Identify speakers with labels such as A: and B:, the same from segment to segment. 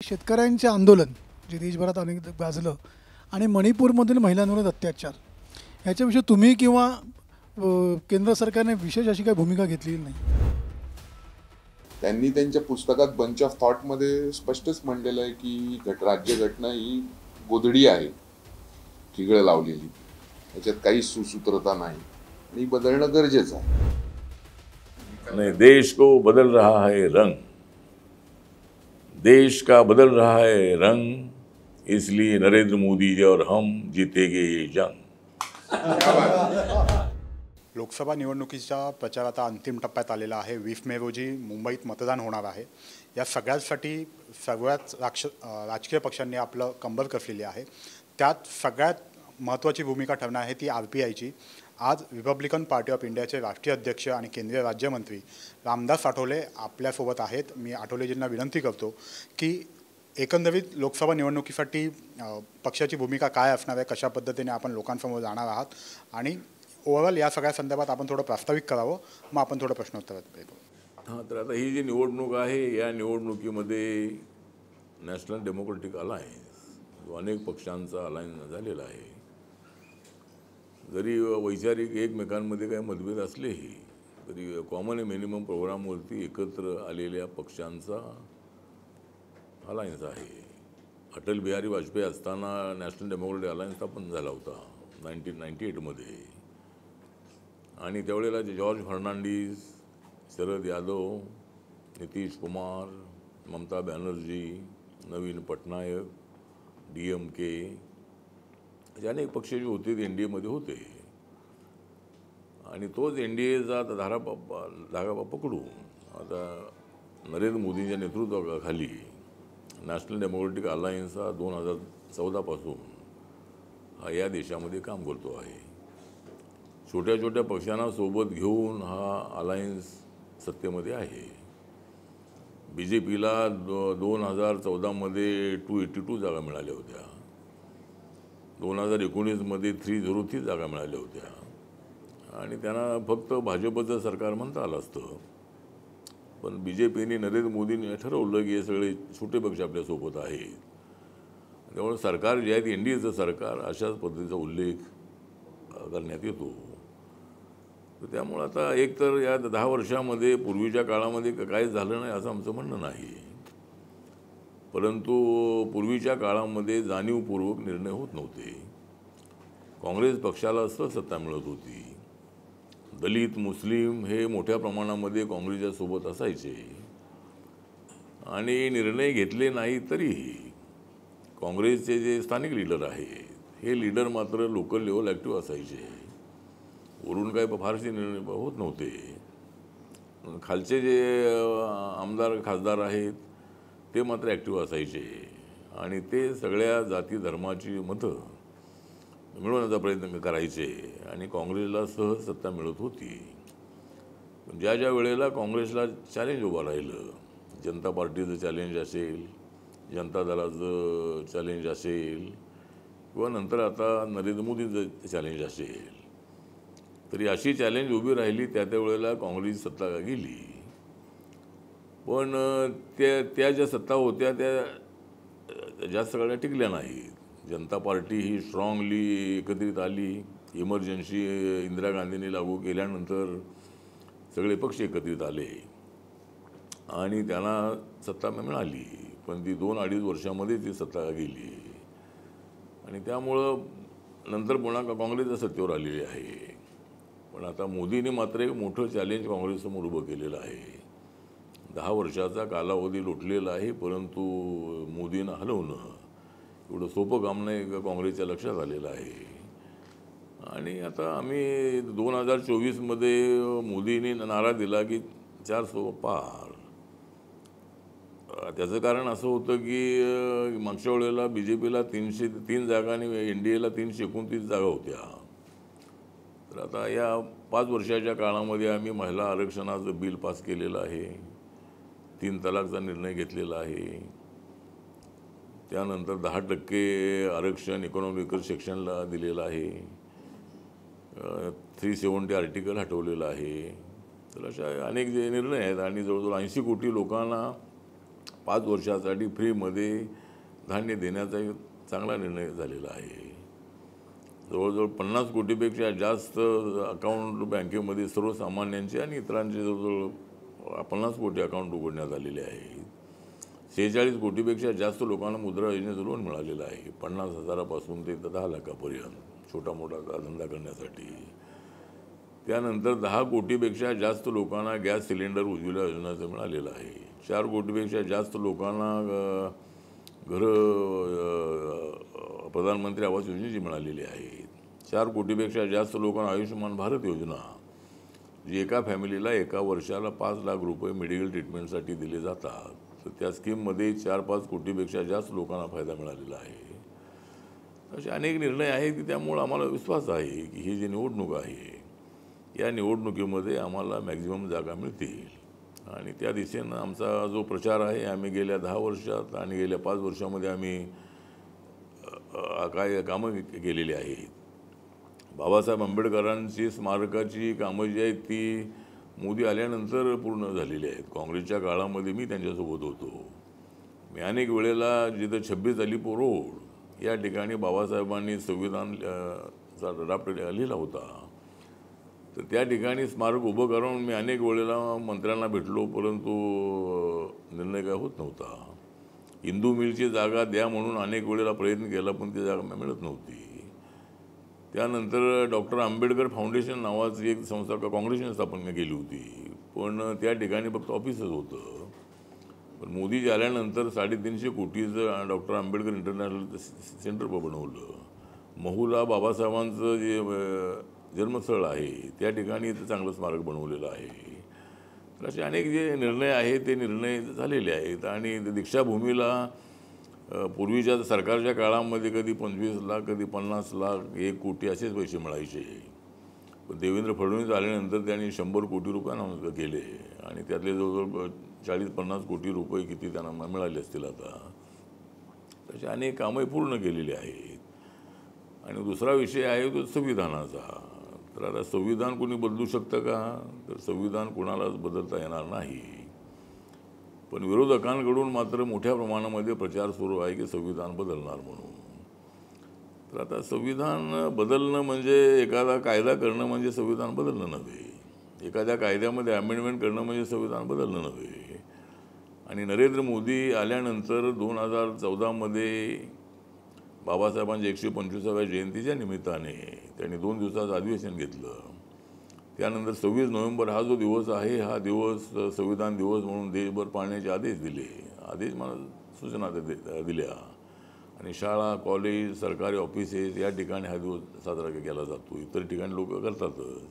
A: शेतकऱ्यांचे आंदोलन जे देशभरात अनेक गाजलं आणि मणिपूरमधील महिलांवर अत्याचार ह्याच्याविषयी तुम्ही किंवा केंद्र सरकारने विशेष अशी काही भूमिका घेतलेली नाही.
B: त्यांनी त्यांच्या पुस्तकात बंच ऑफ थॉटमध्ये स्पष्टच म्हणलेलं आहे की राज्यघटना ही गोधडी आहे, ठिगळं लावलेली, त्याच्यात काही सुसूत्रता नाही आणि बदलणं गरजेचं आहे.
C: नहीं, देश को बदल रहा है रंग, देश का बदल रहा है रंग, इसलिए नरेंद्र मोदी जी और हम जीतेंगे ये जंग.
D: लोकसभा निवडणुकीचा प्रचार आता अंतिम टप्प्यात आलेला आहे. 20 मे रोजी मुंबईत मतदान होणार आहे. या सगळ्यासाठी सगळ्याच राजकीय पक्षांनी आपलं कंबर कसलेली आहे. त्यात सगळ्यात महत्त्वाची भूमिका ठरणार आहे ती RPIची. आज रिपब्लिकन पार्टी ऑफ इंडियाचे राष्ट्रीय अध्यक्ष आणि केंद्रीय राज्यमंत्री रामदास आठवले आपल्यासोबत आहेत. मी आठवलेजींना विनंती करतो की एकंदरीत लोकसभा निवडणुकीसाठी पक्षाची भूमिका काय असणार आहे, कशा पद्धतीने आपण लोकांसमोर जाणार आहात आणि ओव्हरऑल या सगळ्या संदर्भात आपण थोडं प्रास्ताविक करावं, मग आपण थोडं प्रश्नोत्तरात येतो.
C: हां, तर आता ही जी निवडणूक आहे या निवडणुकीमध्ये नॅशनल डेमोक्रेटिक अलायन्स जो अनेक पक्षांचा अलायन्स झालेला आहे, जरी वैचारिक एकमेकांमध्ये काही मतभेद असलेही तरी कॉमन मिनिमम प्रोग्रामवरती एकत्र आलेल्या पक्षांचा अलायन्स आहे. अटल बिहारी वाजपेयी असताना नॅशनल डेमोक्रेटिक अलायन्स स्थापन झाला होता 1998मध्ये आणि त्यावेळेला जॉर्ज फर्नांडिस, शरद यादव, नितीश कुमार, ममता बॅनर्जी, नवीन पटनायक, DMK असे अनेक पक्ष जे होते ते NDAमध्ये होते आणि तोच NDAचा धागा पकडून आता नरेंद्र मोदींच्या नेतृत्वाखाली नॅशनल डेमोक्रेटिक अलायन्स हा 2014 पासून हा या देशामध्ये काम करतो आहे. छोट्या छोट्या पक्षांना सोबत घेऊन हा अलायन्स सत्तेमध्ये आहे. BJPला 2014मध्ये 282 जागा मिळाल्या होत्या, 2019मध्ये 303 जागा मिळाल्या होत्या आणि त्यांना फक्त भाजपचं सरकार म्हणता आलं असतं. पण BJPने नरेंद्र मोदींनी ठरवलं की हे सगळे छोटे पक्ष आपल्यासोबत आहेत, त्यामुळे सरकार जे आहे NDAचं सरकार अशाच पद्धतीचा उल्लेख करण्यात येतो. तर त्यामुळे आता एक तर या 10 वर्षामध्ये पूर्वीच्या काळामध्ये काय झालं नाही असं आमचं म्हणणं नाही, परंतु पूर्वीच्या काळामध्ये जाणीवपूर्वक निर्णय होत नव्हते. काँग्रेस पक्षाला असं सत्ता मिळत होती. दलित मुस्लिम हे मोठ्या प्रमाणामध्ये काँग्रेसच्या सोबत असायचे आणि निर्णय घेतले नाही तरीही काँग्रेसचे जे स्थानिक लीडर आहेत हे लीडर मात्र लोकल लेवल ॲक्टिव्ह असायचे. वरून काही फारसे निर्णय होत नव्हते. खालचे जे आमदार खासदार आहेत ते मात्र ॲक्टिव्ह असायचे आणि ते सगळ्या जाती धर्माची मतं मिळवण्याचा प्रयत्न करायचे आणि काँग्रेसला सहज सत्ता मिळत होती. ज्या ज्या वेळेला काँग्रेसला चॅलेंज उभं राहिलं, जनता पार्टीचं चॅलेंज असेल, जनता दलाचं चॅलेंज असेल किंवा नंतर आता नरेंद्र मोदींचं चॅलेंज असेल, तरी अशी चॅलेंज उभी राहिली त्या वेळेला काँग्रेस सत्ता गेली. पण त्या ज्या सत्ता होत्या त्या जास्त सगळ्या टिकल्या नाहीत. जनता पार्टी ही स्ट्रॉंगली एकत्रित आली. इमर्जन्सी इंदिरा गांधींनी लागू केल्यानंतर सगळे पक्ष एकत्रित आले आणि त्यांना सत्ता मिळाली, पण ती 2-2.5 वर्षामध्ये ती सत्ता गेली आणि त्यामुळं नंतर पुन्हा काँग्रेस सत्तेवर आलेली आहे. पण आता मोदींनी मात्र एक मोठं चॅलेंज काँग्रेससमोर उभं केलेलं आहे. 10 वर्षाचा कालावधी लोटलेला आहे, परंतु मोदींना हलवणं एवढं सोपं काम नाही काँग्रेसच्या लक्षात आलेलं आहे. आणि आता आम्ही 2024मध्ये मोदींनी नारा दिला की 400 पार. त्याचं कारण असं होतं की मागच्या वेळेला BJPला 303 जागा आणि NDAला 329 जागा होत्या. तर आता या 5 वर्षाच्या काळामध्ये आम्ही महिला आरक्षणाचं बिल पास केलेलं आहे, 3 तलाकचा निर्णय घेतलेला आहे, त्यानंतर 10% आरक्षण इकॉनॉमिकल सेक्शनला दिलेलं आहे, 370 आर्टिकल हटवलेलं आहे. तर अशा अनेक जे निर्णय आहेत आणि जवळजवळ 80 कोटी लोकांना 5 वर्षासाठी फ्रीमध्ये धान्य देण्याचा एक चांगला निर्णय झालेला आहे. जवळजवळ 50 कोटीपेक्षा जास्त अकाउंट बँकेमध्ये सर्वसामान्यांचे आणि इतरांचे जवळजवळ 50 कोटी अकाउंट उघडण्यात आलेले आहेत. 46 कोटीपेक्षा जास्त लोकांना मुद्रा योजनेचं लोन मिळालेलं आहे. 50,000पासून ते 10 लाखापर्यंत छोटा मोठा धंदा करण्यासाठी. त्यानंतर 10 कोटीपेक्षा जास्त लोकांना गॅस सिलेंडर उज्ज्वला योजनेचं मिळालेलं आहे. 4 कोटीपेक्षा जास्त लोकांना प्रधानमंत्री आवास योजनेची मिळालेली आहे. 4 कोटीपेक्षा जास्त लोकांना आयुष्यमान भारत योजना, जी एका फॅमिलीला एका वर्षाला 5 लाख रुपये मेडिकल ट्रीटमेंटसाठी दिले जातात, तर त्या स्कीममध्ये 4-5 कोटीपेक्षा जास्त लोकांना फायदा मिळालेला आहे. असे अनेक निर्णय आहेत की त्यामुळं आम्हाला विश्वास आहे की ही जी निवडणूक आहे, या निवडणुकीमध्ये आम्हाला मॅक्झिमम जागा मिळतील आणि त्या दिशेनं आमचा जो प्रचार आहे आम्ही गेल्या 10 वर्षात आणि गेल्या 5 वर्षामध्ये आम्ही काय कामं केलेली आहेत. बाबासाहेब आंबेडकरांची स्मारकाची कामं जी आहेत ती मोदी आल्यानंतर पूर्ण झालेली आहेत. काँग्रेसच्या काळामध्ये मी त्यांच्यासोबत होतो. मी अनेक वेळेला जिथं 26 अलीपूर रोड या ठिकाणी बाबासाहेबांनी संविधानचा ड्राफ्ट लिहिला होता, तर त्या ठिकाणी स्मारक उभं करून मी अनेक वेळेला मंत्र्यांना भेटलो, परंतु निर्णय काय होत नव्हता. हिंदू मिलची जागा द्या म्हणून अनेक वेळेला प्रयत्न केला, पण ती जागा मिळत नव्हती. त्यानंतर डॉक्टर आंबेडकर फाउंडेशन नावाची एक संस्था काँग्रेसने स्थापन केली होती, पण त्या ठिकाणी फक्त ऑफिसच होतं. पण मोदीजी आल्यानंतर 350 कोटीचं डॉक्टर आंबेडकर इंटरनॅशनल सेंटर बनवलं. महूला बाबासाहेबांचं जे जन्मस्थळ आहे त्या ठिकाणी चांगलं स्मारक बनवलेलं आहे. तर असे अनेक जे निर्णय आहेत ते निर्णय झालेले आहेत. आणि दीक्षाभूमीला पूर्वीच्या सरकारच्या काळामध्ये कधी 25 लाख, कधी 50 लाख, 1 कोटी असेच पैसे मिळायचे. पण देवेंद्र फडणवीस आल्यानंतर त्यांनी 100 कोटी रुपये अनाऊन्स केले आणि त्यातले जवळजवळ 40-50 कोटी रुपये किती त्यांना मिळाले असतील आता. तसे अनेक कामं पूर्ण केलेली आहेत. आणि दुसरा विषय आहे तो संविधानाचा. तर आता संविधान कोणी बदलू शकतं का? तर संविधान कोणालाच बदलता येणार नाही. पण विरोधकांकडून मात्र मोठ्या प्रमाणामध्ये प्रचार सुरू आहे की संविधान बदलणार म्हणून. तर आता संविधान बदलणं म्हणजे एखादा कायदा करणं म्हणजे संविधान बदलणं नव्हे. एखाद्या कायद्यामध्ये अमेंडमेंट करणं म्हणजे संविधान बदलणं नव्हे. आणि नरेंद्र मोदी आल्यानंतर 2014मध्ये बाबासाहेबांच्या 125व्या जयंतीच्या निमित्ताने त्यांनी 2 दिवसाचं अधिवेशन घेतलं. त्यानंतर 26 नोव्हेंबर हा जो दिवस आहे, हा दिवस संविधान दिवस म्हणून देशभर पाळण्याचे आदेश दिले. मला सूचना दिल्या आणि शाळा, कॉलेज, सरकारी ऑफिसेस या ठिकाणी हा दिवस साजरा केला जातो. इतर ठिकाणी लोक करतातच.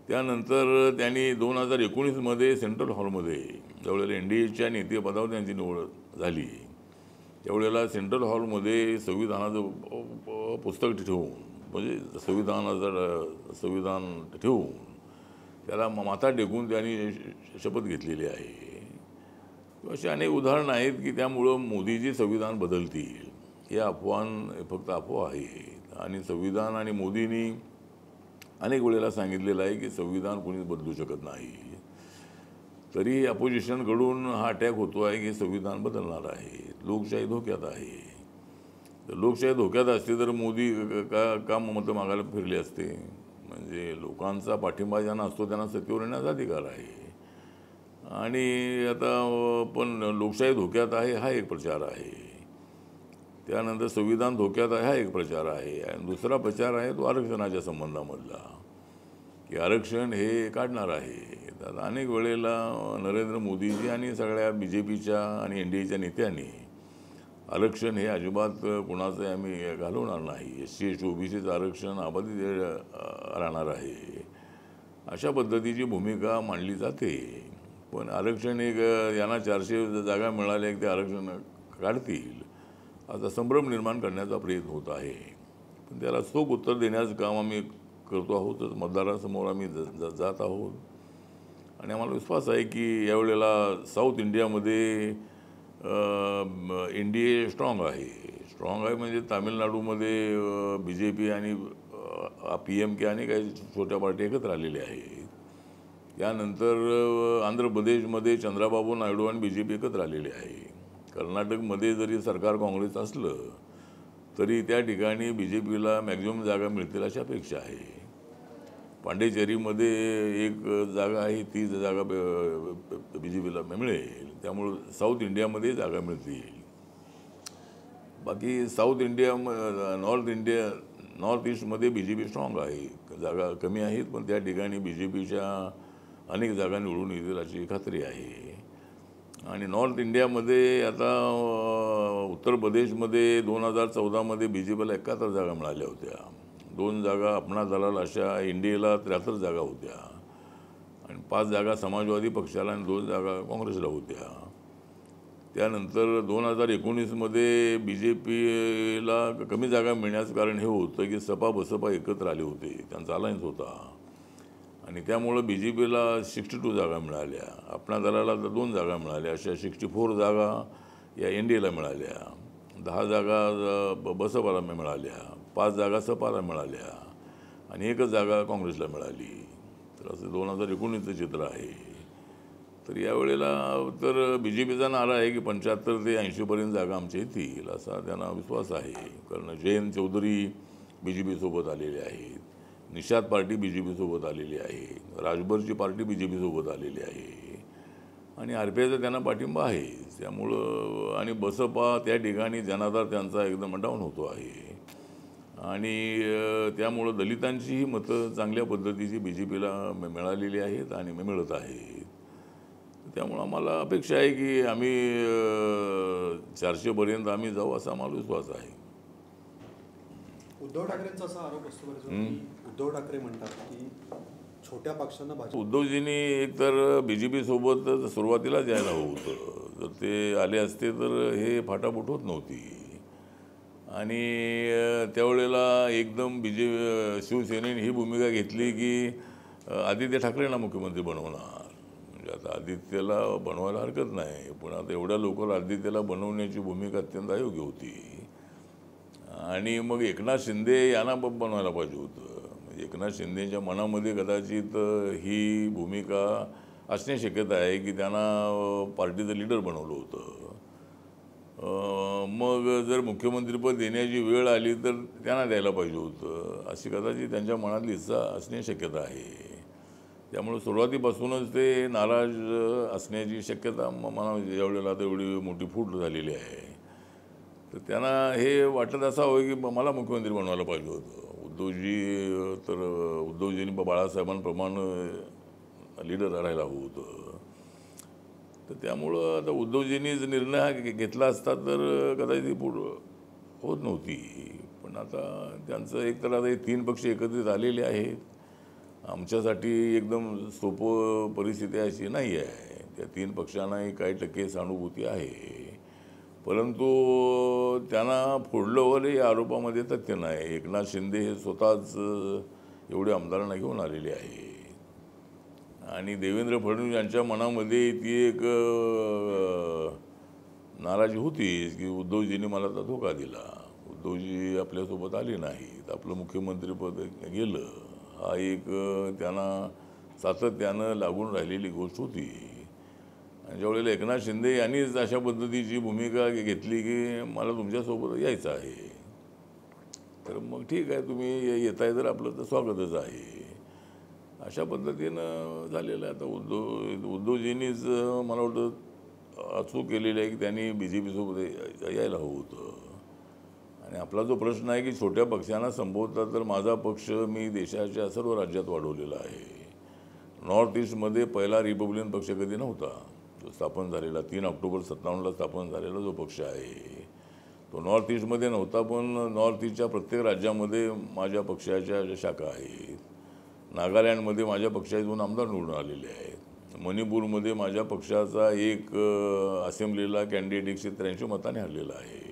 C: त्यानंतर त्यांनी 2019मध्ये सेंट्रल हॉलमध्ये ज्यावेळेला NDAच्या नेतेपदावर त्यांची निवड झाली, त्यावेळेला सेंट्रल हॉलमध्ये संविधानाचं पुस्तक ठेवून, म्हणजे संविधान ठेवून त्याला माथा टेकून त्यांनी शपथ घेतलेली आहे. अशी अनेक उदाहरणं आहेत की त्यामुळं मोदीजी संविधान बदलतील हे फक्त अफवा आहेत. आणि संविधान आणि मोदींनी अनेक वेळेला सांगितलेलं आहे की संविधान कोणीच बदलू शकत नाही. तरी अपोजिशनकडून हा अटॅक होतो आहे की संविधान बदलणार आहे, लोकशाही धोक्यात आहे. तर लोकशाही धोक्यात असते तर मोदी का मतं मागायला फिरले असते? म्हणजे लोकांचा पाठिंबा ज्यांना असतो त्यांना सत्तेवर येण्याचा अधिकार आहे. आणि आता पण लोकशाही धोक्यात आहे हा एक प्रचार आहे. त्यानंतर संविधान धोक्यात आहे हा एक प्रचार आहे. आणि दुसरा प्रचार आहे तो आरक्षणाच्या संबंधामधला, की आरक्षण हे काढणार आहे. तर अनेक वेळेला नरेंद्र मोदीजी आणि सगळ्या BJPच्या आणि NDAच्या नेत्यांनी आरक्षण हे अजिबात कुणाचं आम्ही घालवणार नाही, SC OBCचं आरक्षण अबाधित राहणार आहे, अशा पद्धतीची भूमिका मांडली जाते. पण आरक्षण एक यांना 400 जागा मिळाल्या की ते आरक्षण काढतील असा संभ्रम निर्माण करण्याचा प्रयत्न होत आहे. पण त्याला चोख उत्तर देण्याचं काम आम्ही करतो आहोत. मतदारांसमोर आम्ही जात आहोत आणि आम्हाला विश्वास आहे की यावेळेला साऊथ इंडियामध्ये NDA स्ट्रॉंग आहे म्हणजे तामिळनाडूमध्ये BJP आणि PMK आणि काही छोट्या पार्टी एकत्र आलेल्या आहेत. त्यानंतर आंध्र प्रदेशमध्ये चंद्राबाबू नायडू आणि BJP एकत्र आलेले आहे. कर्नाटकमध्ये जरी सरकार काँग्रेस असलं तरी त्या ठिकाणी BJPला मॅक्झिमम जागा मिळतील अशी अपेक्षा आहे. पांडेचेरीमध्ये एक जागा आहे, ती जागा BJPला मिळेल. त्यामुळं साऊथ इंडियामध्ये जागा मिळतील. बाकी साऊथ इंडिया, नॉर्थ ईस्टमध्ये BJP स्ट्रॉंग आहे. जागा कमी आहेत पण त्या ठिकाणी BJPच्या अनेक जागा निवडून येतील अशी खात्री आहे. आणि नॉर्थ इंडियामध्ये आता उत्तर प्रदेशमध्ये 2014मध्ये BJPला 71 जागा मिळाल्या होत्या. 2 जागा अपना दलाल अशा NDAला 73 जागा होत्या आणि 5 जागा समाजवादी पक्षाला आणि 2 जागा काँग्रेसला होत्या. त्यानंतर 2019मध्ये BJPला कमी जागा मिळण्याचं कारण हे होतं की सपा बसपा एकत्र आले होते, त्यांचा अलायन्स होता आणि त्यामुळं BJPला 62 जागा मिळाल्या, अपना दलाला 2 जागा मिळाल्या. अशा 64 जागा या NDAला मिळाल्या, 10 जागा बसपाला मिळाल्या, 5 जागा सपाला मिळाल्या आणि 1 जागा काँग्रेसला मिळाली. तर असं 2019चं चित्र आहे. तर यावेळेला तर BJPचा नारा आहे की 75 ते 80पर्यंत जागा आमच्या येतील असा त्यांना विश्वास आहे. कारण जयंत चौधरी BJPसोबत आलेले आहेत, निषाद पार्टी BJPसोबत आलेली आहे, राजभरची पार्टी BJPसोबत आलेली आहे आणि RPIचा त्यांना पाठिंबा आहे. त्यामुळं आणि बसपा त्या ठिकाणी जनाधार त्यांचा एकदम डाऊन होतो आहे आणि त्यामुळं दलितांचीही मतं चांगल्या पद्धतीची BJPला मिळालेली आहेत आणि मिळत आहेत. त्यामुळं आम्हाला अपेक्षा आहे की आम्ही 400पर्यंत आम्ही जाऊ असा आम्हाला विश्वास आहे.
E: उद्धव ठाकरेंचा असा आरोप असतो की उद्धव ठाकरे म्हणतात की छोट्या पक्षांना भाजप.
C: उद्धवजींनी एकतर BJPसोबत सुरुवातीलाच यायला हवं होतं. जर ते आले असते तर हे फाटाफूट होत नव्हती आणि त्यावेळेला एकदम शिवसेनेने ही भूमिका घेतली की आदित्य ठाकरेंना मुख्यमंत्री बनवणार. म्हणजे आता आदित्यला बनवायला हरकत नाही पण आता एवढ्या लवकर आदित्यला बनवण्याची भूमिका अत्यंत अयोग्य होती आणि मग एकनाथ शिंदे यांना बनवायला पाहिजे होतं. म्हणजे एकनाथ शिंदेच्या मनामध्ये कदाचित ही भूमिका असण्याची शक्यता आहे की त्यांना पार्टीचं लीडर बनवलं होतं. मग जर मुख्यमंत्रीपद देण्याची वेळ आली तर त्यांना द्यायला पाहिजे होतं अशी कदाचित त्यांच्या मनातली इच्छा असण्याची शक्यता आहे. त्यामुळे सुरुवातीपासूनच ते नाराज असण्याची शक्यता मला ज्यावेळेला आता एवढी मोठी फूट झालेली आहे तर त्यांना हे वाटत असावं की मला मुख्यमंत्री बनवायला पाहिजे होतं. उद्धवजींनी बाळासाहेबांप्रमाणे लीडर राहायला हवं होतं. तर त्यामुळं आता उद्धवजींनी जर निर्णय हा घेतला असता तर कदाचित पुढं होत नव्हती. पण आता त्यांचं एकतर आता हे 3 पक्ष एकत्रित आलेले आहेत. आमच्यासाठी एकदम सोपं परिस्थिती अशी नाही आहे. त्या 3 पक्षांनाही काही टक्के सहानुभूती आहे परंतु त्यांना फोडलं वगैरे या आरोपामध्ये तथ्य नाही. एकनाथ शिंदे हे स्वतःच एवढे आमदारांना घेऊन आलेले आहे आणि देवेंद्र फडणवीस यांच्या मनामध्ये ती एक नाराजी होती की उद्धवजींनी मला तर धोका दिला, उद्धवजी आपल्यासोबत आले नाहीत, आपलं मुख्यमंत्रीपद गेलं. हा एक त्यांना सातत्यानं लागून राहिलेली गोष्ट होती. आणि ज्यावेळेला एकनाथ शिंदे यांनीच अशा पद्धतीची भूमिका घेतली की मला तुमच्यासोबत यायचं आहे तर मग ठीक आहे तुम्ही येताय तर आपलं तर स्वागतच आहे अशा पद्धतीनं झालेलं आहे. आता उद्धवजींनीच मला वाटतं अचूक केलेलं आहे की त्यांनी BJPसोबत यायला हवं होतं. आणि आपला जो प्रश्न आहे की छोट्या पक्षांना संबोधतात तर माझा पक्ष मी देशाच्या सर्व राज्यात वाढवलेला आहे. नॉर्थ ईस्टमध्ये पहिला रिपब्लिकन पक्ष कधी नव्हता जो स्थापन झालेला 3 ऑक्टोबर 57ला स्थापन झालेला जो पक्ष आहे तो नॉर्थ ईस्टमध्ये नव्हता पण नॉर्थ ईस्टच्या प्रत्येक राज्यामध्ये माझ्या पक्षाच्या शाखा आहेत. नागालँडमध्ये माझ्या पक्षाचे 2 आमदार निवडून आलेले आहेत. मणिपूरमध्ये माझ्या पक्षाचा एक असेंब्लीला कॅन्डिडेट 183 मताने हरलेला आहे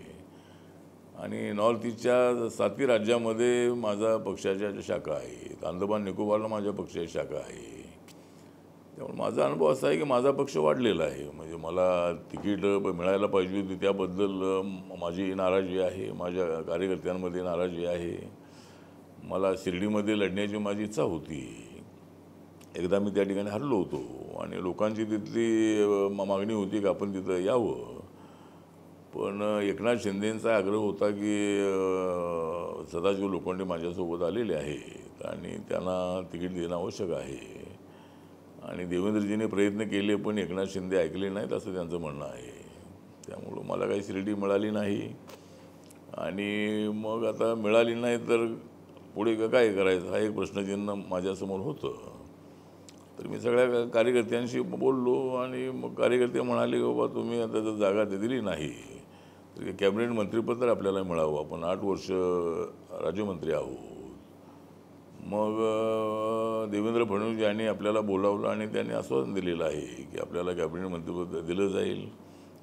C: आणि नॉर्थ ईस्टच्या 7 राज्यामध्ये माझा पक्षाच्या शाखा आहेत. अंदमान निकोबारला माझ्या पक्षाची शाखा आहे. त्यामुळे माझा अनुभव असा आहे की माझा पक्ष वाढलेला आहे. म्हणजे मला तिकीट मिळायला पाहिजे होती त्याबद्दल माझी नाराजी आहे, माझ्या कार्यकर्त्यांमध्ये नाराजी आहे. मला शिर्डीमध्ये लढण्याची माझी इच्छा होती एकदा मी त्या ठिकाणी हरलो होतो आणि लोकांची तिथली मागणी होती की आपण तिथं यावं. पण एकनाथ शिंदेंचा आग्रह होता की सदाशिव लोखंडे माझ्यासोबत आलेले आहेत आणि त्यांना तिकीट देणं आवश्यक आहे. आणि देवेंद्रजीने प्रयत्न केले पण एकनाथ शिंदे ऐकले नाहीत असं त्यांचं म्हणणं आहे. त्यामुळं मला काही शिर्डी मिळाली नाही. आणि मग आता मिळाली नाही तर पुढे काय करायचं हा एक प्रश्नचिन्ह माझ्यासमोर होतं. तर मी सगळ्या कार्यकर्त्यांशी बोललो आणि मग कार्यकर्ते म्हणाले की बाबा तुम्ही आता जर जागा दिली नाही तर कॅबिनेट मंत्रिपद तर आपल्याला मिळावं, आपण 8 वर्ष राज्यमंत्री आहोत. मग देवेंद्र फडणवीस यांनी आपल्याला बोलावलं आणि त्यांनी आश्वासन दिलेलं आहे की आपल्याला कॅबिनेट मंत्रिपद दिलं जाईल.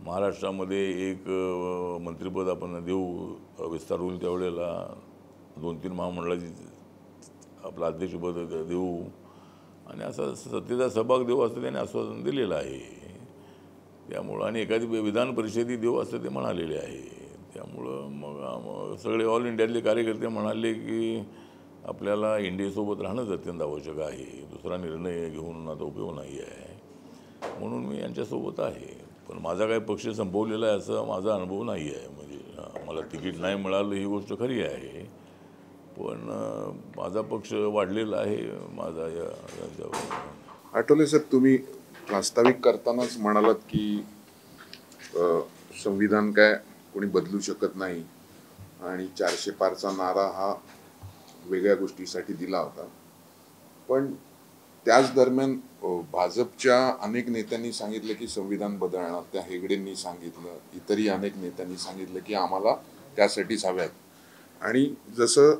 C: महाराष्ट्रामध्ये एक मंत्रिपद आपण देऊ, विस्तार होईल त्यावेळेला 2-3 महामंडळाची आपलं अध्यक्षपद देऊ आणि असं सत्तेचा सहभाग देऊ असं त्यांनी आश्वासन दिलेलं आहे. त्यामुळं आणि एखादी विधान परिषदेत देऊ असं ते म्हणालेले आहे. त्यामुळं मग सगळे ऑल इंडियातले कार्यकर्ते म्हणाले की आपल्याला इंडियासोबत राहणंच अत्यंत आवश्यक आहे, दुसरा निर्णय घेऊन आता उपयोग नाही आहे. म्हणून मी यांच्यासोबत आहे. पण माझा काही पक्ष संपवलेला आहे असं माझा अनुभव नाही आहे. म्हणजे मला तिकीट नाही मिळालं ही गोष्ट खरी आहे, पण माझा पक्ष वाढलेला आहे माझा याच्यावर.
B: आठवले सर, तुम्ही प्रास्ताविक करतानाच म्हणालात की संविधान काय कोणी बदलू शकत नाही आणि 400 पारचा नारा हा वेगळ्या गोष्टीसाठी दिला होता. पण त्याच दरम्यान भाजपच्या अनेक नेत्यांनी सांगितलं की संविधान बदलणार. त्या हेगडेंनी सांगितलं, इतरही अनेक नेत्यांनी सांगितलं की आम्हाला त्यासाठीच हव्यात. आणि जसं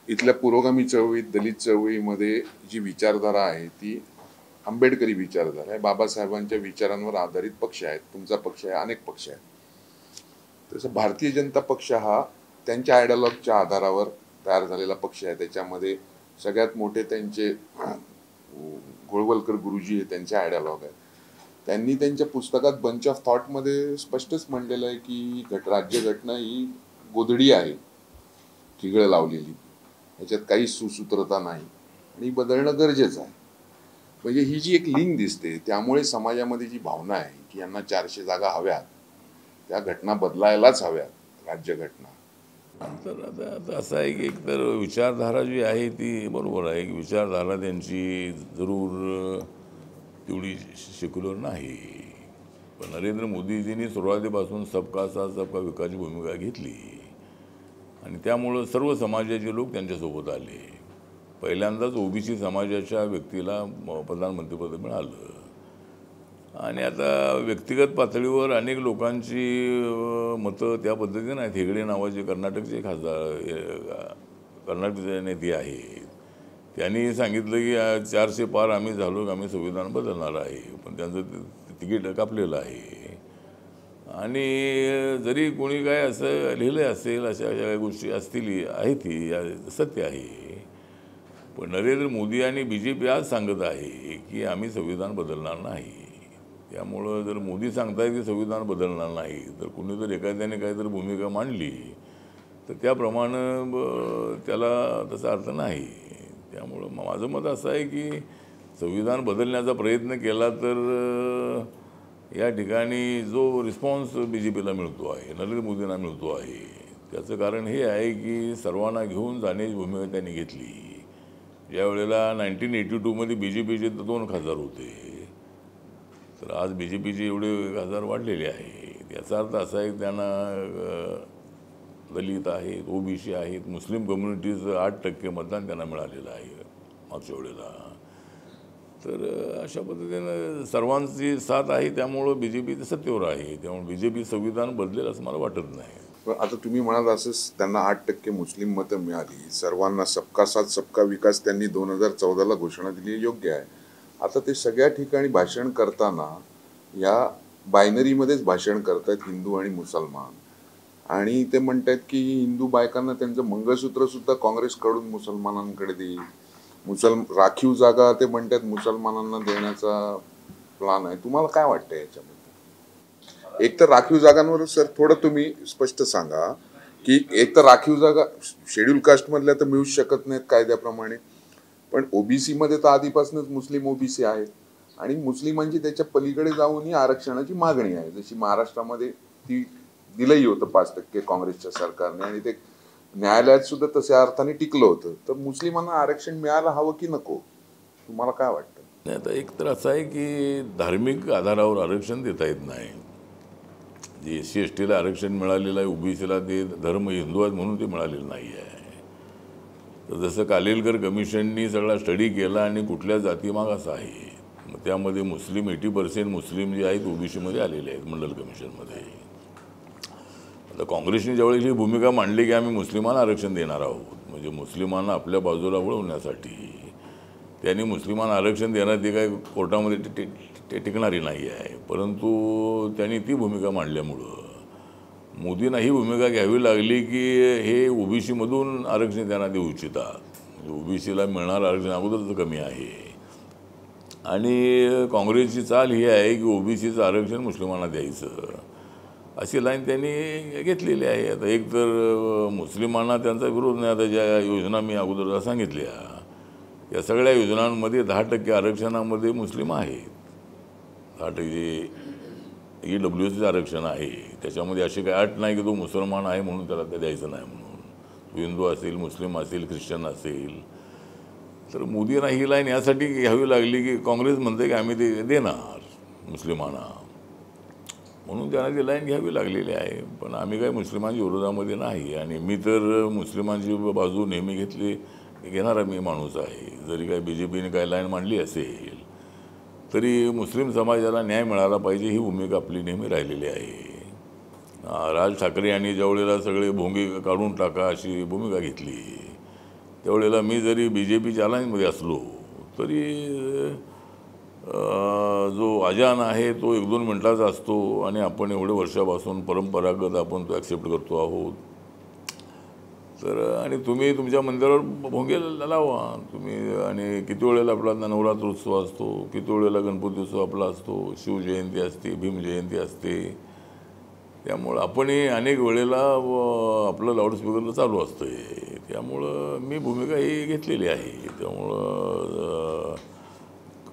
B: इथल्या पुरोगामी चळवळीत, दलित चळवळीमध्ये जी विचारधारा आहे ती आंबेडकरी विचारधारा आहे, बाबासाहेबांच्या विचारांवर आधारित पक्ष आहेत. तुमचा पक्ष आहे, अनेक पक्ष आहेत. तसं भारतीय जनता पक्ष हा त्यांच्या आयडियॉलॉगच्या आधारावर तयार झालेला पक्ष आहे. त्याच्यामध्ये सगळ्यात मोठे त्यांचे गोळवलकर गुरुजी हे त्यांचे आयडियॉलॉग आहेत. त्यांनी त्यांच्या पुस्तकात बंच ऑफ थॉटमध्ये स्पष्टच म्हणलेलं आहे की राज्यघटना ही गोधडी आहे, ठिगळं लावलेली, ह्याच्यात काही सुसूत्रता नाही आणि बदलणं गरजेचं आहे. म्हणजे ही जी एक लिंक दिसते, त्यामुळे समाजामध्ये जी भावना आहे की यांना 400 जागा हव्यात, त्या घटना बदलायलाच हव्यात, राज्यघटना.
C: तर आता असं आहे की एकतर विचारधारा जी आहे ती बरोबर आहे की विचारधारा त्यांची जरूर तेवढी सेक्युलर नाही. पण नरेंद्र मोदीजींनी सुरुवातीपासून सबका साथ सबका विकासची भूमिका घेतली आणि त्यामुळं सर्व समाजाचे लोक त्यांच्यासोबत आले. पहिल्यांदाच ओबीसी समाजाच्या व्यक्तीला प्रधानमंत्रीपद मिळालं. आणि आता व्यक्तिगत पातळीवर अनेक लोकांची मतं त्या पद्धतीने आहेत. हेगडे नावाचे कर्नाटकचे खासदार, कर्नाटकचे नेते आहेत, त्यांनी सांगितलं की 400 पार आम्ही झालो की आम्ही संविधान बदलणार आहे. पण त्यांचं तिकीट कापलेलं आहे. आणि जरी कोणी काय असं लिहिलं असेल, अशा काही गोष्टी असतील आहेत, ही सत्य आहे. पण नरेंद्र मोदी आणि BJP आज सांगत आहे की आम्ही संविधान बदलणार नाही. त्यामुळं जर मोदी सांगतायत की संविधान बदलणार नाही, तर कुणी जर एखाद्याने काहीतरी भूमिका मांडली तर त्याप्रमाणे त्याला तसा अर्थ नाही. त्यामुळं माझं मत असं आहे की संविधान बदलण्याचा प्रयत्न केला तर या ठिकाणी जो रिस्पॉन्स BJPला मिळतो आहे, नरेंद्र मोदींना मिळतो आहे, त्याचं कारण हे आहे की सर्वांना घेऊन जाण्याची भूमिका त्यांनी घेतली. ज्या वेळेला 1982मध्ये BJPचे 2 खासदार होते, तर आज BJPचे एवढे खासदार वाढलेले आहेत. याचा अर्थ असा आहे की त्यांना दलित आहेत, OBC आहेत, मुस्लिम कम्युनिटीज 8% मतदान त्यांना मिळालेलं आहे मागच्या वेळेला. तर अशा पद्धतीनं सर्वांची साथ आहे, त्यामुळं BJP सत्तेवर आहे. त्यामुळे BJP संविधान बदलेल असं मला वाटत नाही.
B: आता तुम्ही म्हणाल असंच त्यांना 8% मुस्लिम मतं मिळाली, सर्वांना सबका साथ सबका विकास त्यांनी 2014ला घोषणा दिली, योग्य आहे. आता ते सगळ्या ठिकाणी भाषण करताना या बायनरीमध्येच भाषण करतात, हिंदू आणि मुसलमान. आणि ते म्हणतात की हिंदू बायकांना त्यांचं मंगळसूत्र सुद्धा काँग्रेसकडून मुसलमानांकडे देईल. राखीव जागा ते म्हणतात मुसलमानांना देण्याचा प्लान आहे. तुम्हाला काय वाटतं याच्याबद्दल? एक तर राखीव जागांवर सर थोडं तुम्ही स्पष्ट सांगा की एक तर राखीव जागा शेड्यूल कास्ट मधल्या तर मिळूच शकत नाहीत कायद्याप्रमाणे, पण ओबीसी मध्ये तर आधीपासूनच मुस्लिम ओबीसी आहेत आणि मुस्लिमांची त्याच्या पलीकडे जाऊन ही आरक्षणाची मागणी आहे. जशी महाराष्ट्रामध्ये ती दिलंही होतं 5% काँग्रेसच्या सरकारने आणि ते न्यायालयात सुद्धा तशा अर्थाने टिकलं होतं. तर मुस्लिमांना आरक्षण मिळायला हवं की नको, तुम्हाला काय वाटतं?
C: नाही, आता एक तर असं आहे की धार्मिक आधारावर आरक्षण देता येत नाही. जे SC ST ला आरक्षण मिळालेलं आहे, ओबीसीला ते धर्म हिंदू आहेत म्हणून ते मिळालेलं नाही आहे. तर जसं कालेलकर कमिशननी सगळा स्टडी केला आणि कुठल्या जाती मागास आहे, मग त्यामध्ये मुस्लिम 80% मुस्लिम जे आहेत ओबीसीमध्ये आलेले आहेत मंडल कमिशनमध्ये. आता काँग्रेसने ज्यावेळी ही भूमिका मांडली की आम्ही मुस्लिमांना आरक्षण देणार आहोत, म्हणजे मुस्लिमांना आपल्या बाजूला वळवण्यासाठी, त्यांनी मुस्लिमांना आरक्षण देणार ते काय कोर्टामध्ये ते टिकणारी नाही आहे. परंतु त्यांनी ती भूमिका मांडल्यामुळं मोदींना ही भूमिका घ्यावी लागली की हे ओबीसीमधून आरक्षण त्यांना देऊ इच्छितात. म्हणजे ओबीसीला मिळणारं आरक्षण अगोदरच कमी आहे आणि काँग्रेसची चाल ही आहे की ओबीसीचं आरक्षण मुस्लिमांना द्यायचं, अशी लाईन त्यांनी घेतलेली आहे. आता एक तर मुस्लिमांना त्यांचा विरोध नाही. आता ज्या योजना मी अगोदर सांगितल्या या सगळ्या योजनांमध्ये 10% आरक्षणामध्ये मुस्लिम आहेत. 10% जे EWSचं आरक्षण आहे त्याच्यामध्ये अशी काही अट नाही की तो मुसलमान आहे म्हणून त्याला ते द्यायचं नाही म्हणून. तो हिंदू असेल, मुस्लिम असेल, ख्रिश्चन असेल. तर मोदींना ही लाईन यासाठी घ्यावी लागली की काँग्रेस म्हणते की आम्ही ते देणार मुस्लिमांना, म्हणून त्यांना ती लाईन घ्यावी लागलेली आहे. पण आम्ही काही मुस्लिमांच्या विरोधामध्ये नाही आणि मी तर मुस्लिमांची बाजू नेहमी घेणारा मी माणूस आहे. जरी काही BJPने काही लाईन मांडली असेल तरी मुस्लिम समाजाला न्याय मिळाला पाहिजे ही भूमिका आपली नेहमी राहिलेली आहे. राज ठाकरे यांनी ज्यावेळेला सगळे भोंगे काढून टाका अशी भूमिका घेतली, त्यावेळेला मी जरी BJPच्या अलायन्समध्ये असलो तरी जो अजान आहे तो 1-2 मिनटाचा असतो आणि आपण एवढे वर्षापासून परंपरागत आपण तो ॲक्सेप्ट करतो आहोत. तर आणि तुम्ही तुमच्या मंदिरावर भोंगे लावा तुम्ही. आणि किती वेळेला आपला नवरात्रोत्सव असतो, किती वेळेला गणपती उत्सव आपला असतो, शिवजयंती असते, भीमजयंती असते. त्यामुळं आपणही अनेक वेळेला आपलं लाऊडस्पीकरला चालू असतं आहे. त्यामुळं मी भूमिका ही घेतलेली आहे. त्यामुळं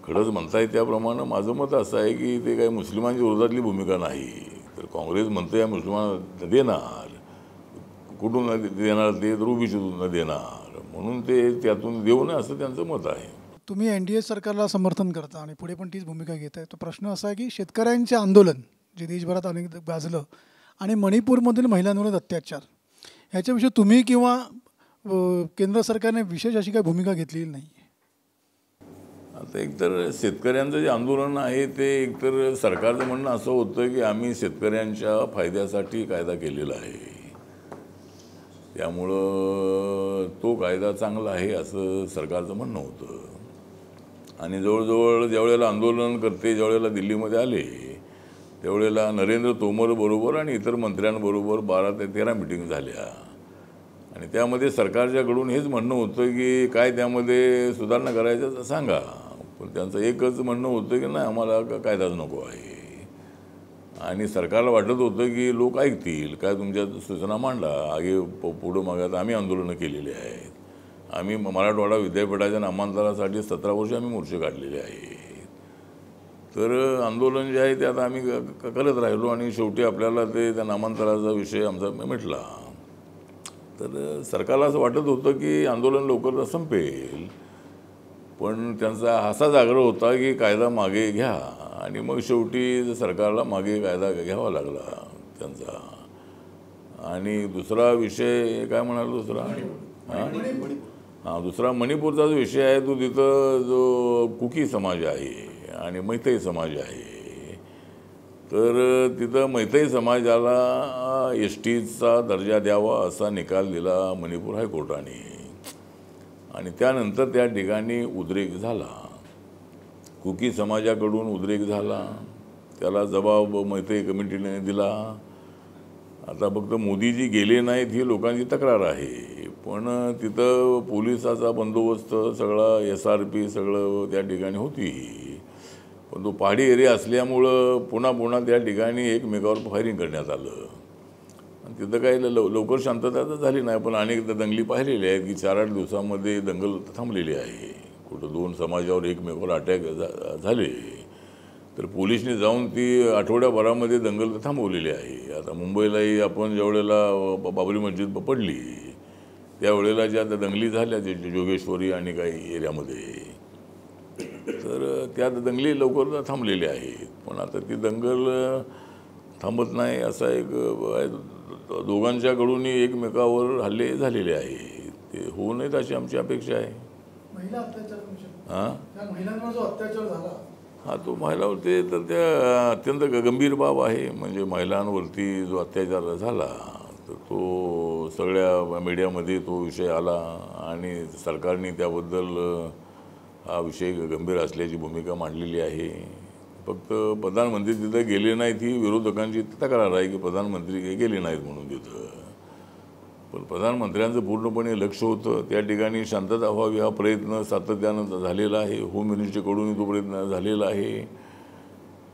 C: खरंच म्हणताय त्याप्रमाणे माझं मत असं आहे की ते काही मुस्लिमांच्या विरोधातली भूमिका नाही. तर काँग्रेस म्हणतं या मुस्लिमांना देणार, कुठून देणार ते तर ओबीसीतून देणार, म्हणून ते त्यातून देऊ नये असं त्यांचं मत आहे.
A: तुम्ही NDA सरकारला समर्थन करता आणि पुढे पण तीच भूमिका घेत आहे. तो प्रश्न असा आहे की शेतकऱ्यांचे आंदोलन जे देशभरात अनेक गाजलं आणि मणिपूरमधील महिलांवर अत्याचार, ह्याच्याविषयी तुम्ही किंवा केंद्र सरकारने विशेष अशी काही भूमिका घेतलेली नाही.
C: आता एकतर शेतकऱ्यांचं जे आंदोलन आहे ते एकतर सरकारचं म्हणणं असं होतं की आम्ही शेतकऱ्यांच्या फायद्यासाठी कायदा केलेला आहे, त्यामुळं तो कायदा चांगला आहे असं सरकारचं म्हणणं होतं. आणि जवळजवळ ज्यावेळेला आंदोलन करते ज्यावेळेला दिल्लीमध्ये आले त्यावेळेला नरेंद्र तोमर बरोबर आणि इतर मंत्र्यांबरोबर 12 ते 13 मिटिंग झाल्या आणि त्यामध्ये सरकारच्याकडून हेच म्हणणं होतं की काय त्यामध्ये सुधारणा करायचं सांगा. पण त्यांचं एकच म्हणणं होतं की नाही आम्हाला कायदाच नको आहे. आणि सरकारला वाटत होतं की लोक ऐकतील, काय तुमच्या सूचना मांडा, आगे पुढं मागायचं. आम्ही आंदोलनं केलेली आहेत. आम्ही मराठवाडा विद्यापीठाच्या नामांतरासाठी 17 वर्ष आम्ही मोर्चे काढलेले आहेत. तर आंदोलन जे आहे ते आता आम्ही करत राहिलो आणि शेवटी आपल्याला ते त्या नामांतराचा विषय आमचा मिटला. तर सरकारला असं वाटत होतं की आंदोलन लवकर संपेल, पण त्यांचा असाच आग्रह होता की कायदा मागे घ्या आणि मग शेवटी सरकारला मागे कायदा घ्यावा लागला त्यांचा. आणि दुसरा विषय काय म्हणाल दुसरा दुसरा मणिपूरचा जो विषय आहे तो तिथं जो कुकी समाज आहे आणि मैतई समाज आहे, तर तिथं मैतई समाजाला STचा दर्जा द्यावा असा निकाल दिला मणिपूर हायकोर्टाने आणि त्यानंतर त्या ठिकाणी उद्रेक झाला. कुकी समाजाकडून उद्रेक झाला, त्याला जबाब मैतई कमिटीने दिला. आता फक्त मोदीजी गेले नाहीत ही लोकांची तक्रार आहे, पण तिथं पोलिसाचा बंदोबस्त सगळा SRP सगळं त्या ठिकाणी होती. पण तो पहाडी एरिया असल्यामुळं पुन्हा त्या ठिकाणी एकमेकावर फायरिंग करण्यात आलं आणि तिथं काही लवकर शांतता तर झाली नाही, पण अनेक दंगली पाहिलेल्या आहेत की 4-8 दिवसामध्ये दंगल थांबलेली आहे. कुठं 2 समाजावर एकमेकावर अटॅक झाले तर पोलिसने जाऊन ती आठवड्याभरामध्ये दंगल थांबवलेली आहे. आता मुंबईलाही आपण ज्यावेळेला बाबरी मस्जिद पडली त्यावेळेला ज्या दंगली झाल्या जोगेश्वरी आणि काही एरियामध्ये, तर त्या दंगली लवकर थांबलेल्या आहेत. पण आता ती दंगल थांबत नाही असा एक दोघांच्याकडून एकमेकावर हल्ले झालेले आहेत. ते होऊ नयेत अशी आमची अपेक्षा आहे.
A: महिला अत्याचार कमिशन,
C: हां
A: त्या महिलांवर जो अत्याचार झाला
C: हा तो महिलावरती तर त्या अत्यंत गंभीर बाब आहे. म्हणजे महिलांवरती जो अत्याचार झाला तर तो सगळ्या मीडियामध्ये तो विषय आला आणि सरकारने त्याबद्दल हा विषय गंभीर असल्याची भूमिका मांडलेली आहे. फक्त प्रधानमंत्री तिथं गेले नाहीत ही विरोधकांची तक्रार आहे की प्रधानमंत्री गेले नाहीत म्हणून तिथं. पण प्रधानमंत्र्यांचं पूर्णपणे लक्ष होतं त्या ठिकाणी, शांतता व्हावी हा प्रयत्न सातत्यानं झालेला आहे. होम मिनिस्ट्रीकडून तो प्रयत्न झालेला आहे.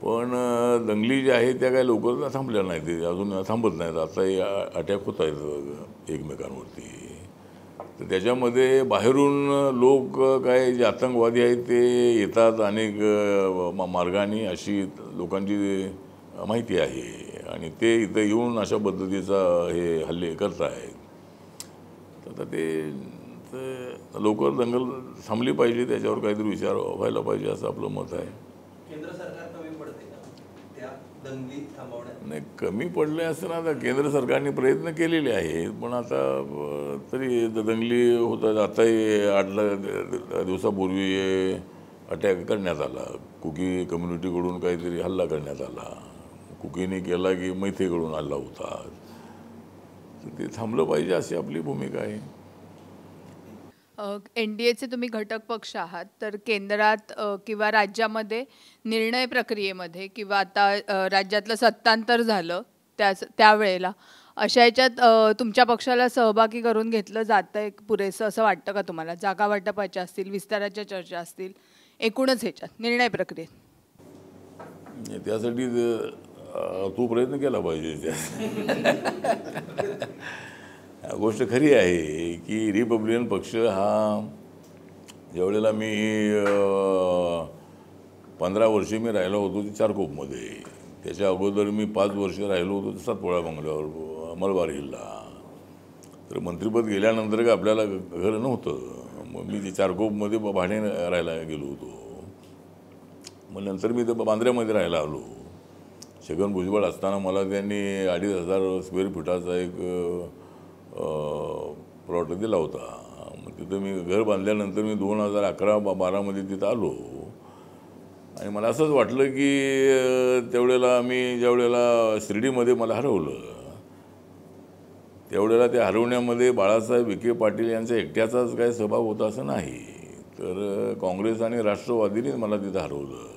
C: पण दंगली ज्या आहेत त्या काही लवकर थांबल्या नाहीत, ते अजून थांबत नाहीत. आताही अटॅक होत आहेत एकमेकांवरती. तर त्याच्यामध्ये बाहेरून लोक काय जे आतंकवादी आहेत ते येतात अनेक मार्गाने, अशी लोकांची माहिती आहे आणि ते इथं येऊन अशा पद्धतीचा हे हल्ले करत आहेत. तर ते लवकर दंगल थांबली पाहिजे, त्याच्यावर काहीतरी विचार व्हायला पाहिजे असं आपलं मत आहे.
F: केंद्र सरकार कमी पडते का त्या दंगली थांबवण्यात?
C: नाही, कमी पडले असं ना, आता केंद्र सरकारने प्रयत्न केलेले आहेत. पण आता तरी दंगली होतात. आताही 8 दिवसापूर्वी अटॅक करण्यात आला, कुकी कम्युनिटीकडून काहीतरी हल्ला करण्यात आला. कुकीने केला की मैथेकडून हल्ला होता. तर ते थांबलं पाहिजे अशी आपली भूमिका आहे.
G: NDAचे तुम्ही घटक पक्ष आहात, तर केंद्रात किंवा राज्यामध्ये निर्णय प्रक्रियेमध्ये किंवा आता राज्यातलं सत्तांतर झालं त्यावेळेला अशा ह्याच्यात तुमच्या पक्षाला सहभागी करून घेतलं जातं आहे पुरेसं असं वाटतं का तुम्हाला? जागा वाटपाच्या असतील, विस्ताराच्या चर्चा असतील, एकूणच ह्याच्यात निर्णय प्रक्रियेत?
C: त्यासाठी तू प्रयत्न केला पाहिजे. गोष्ट खरी आहे की रिपब्लिकन पक्ष हा ज्यावेळेला मी 15 वर्षे मी राहिलो होतो ते चारकोपमध्ये, त्याच्या अगोदर मी 5 वर्ष राहिलो होतो सातपुडा बंगल्यावर मलबार हिलला. तर मंत्रिपद गेल्यानंतर का आपल्याला घर नव्हतं, मग मी ते चारकोपमध्ये भाडे राहायला गेलो होतो. मग नंतर मी तर बांद्र्यामध्ये राहायला आलो. छगन भुजबळ असताना मला त्यांनी 2,500 स्क्वेअर फुटाचा एक प्लॉट दिला होता. मग तिथं मी घर बांधल्यानंतर मी 2011-12मध्ये तिथं आलो आणि मला असंच वाटलं की त्यावेळेला मी ज्यावेळेला शिर्डीमध्ये मला हरवलं त्यावेळेला त्या हरवण्यामध्ये बाळासाहेब विखे पाटील यांचा एकट्याचाच काय सहभाग होता असं नाही, तर काँग्रेस आणि राष्ट्रवादीने मला तिथं हरवलं.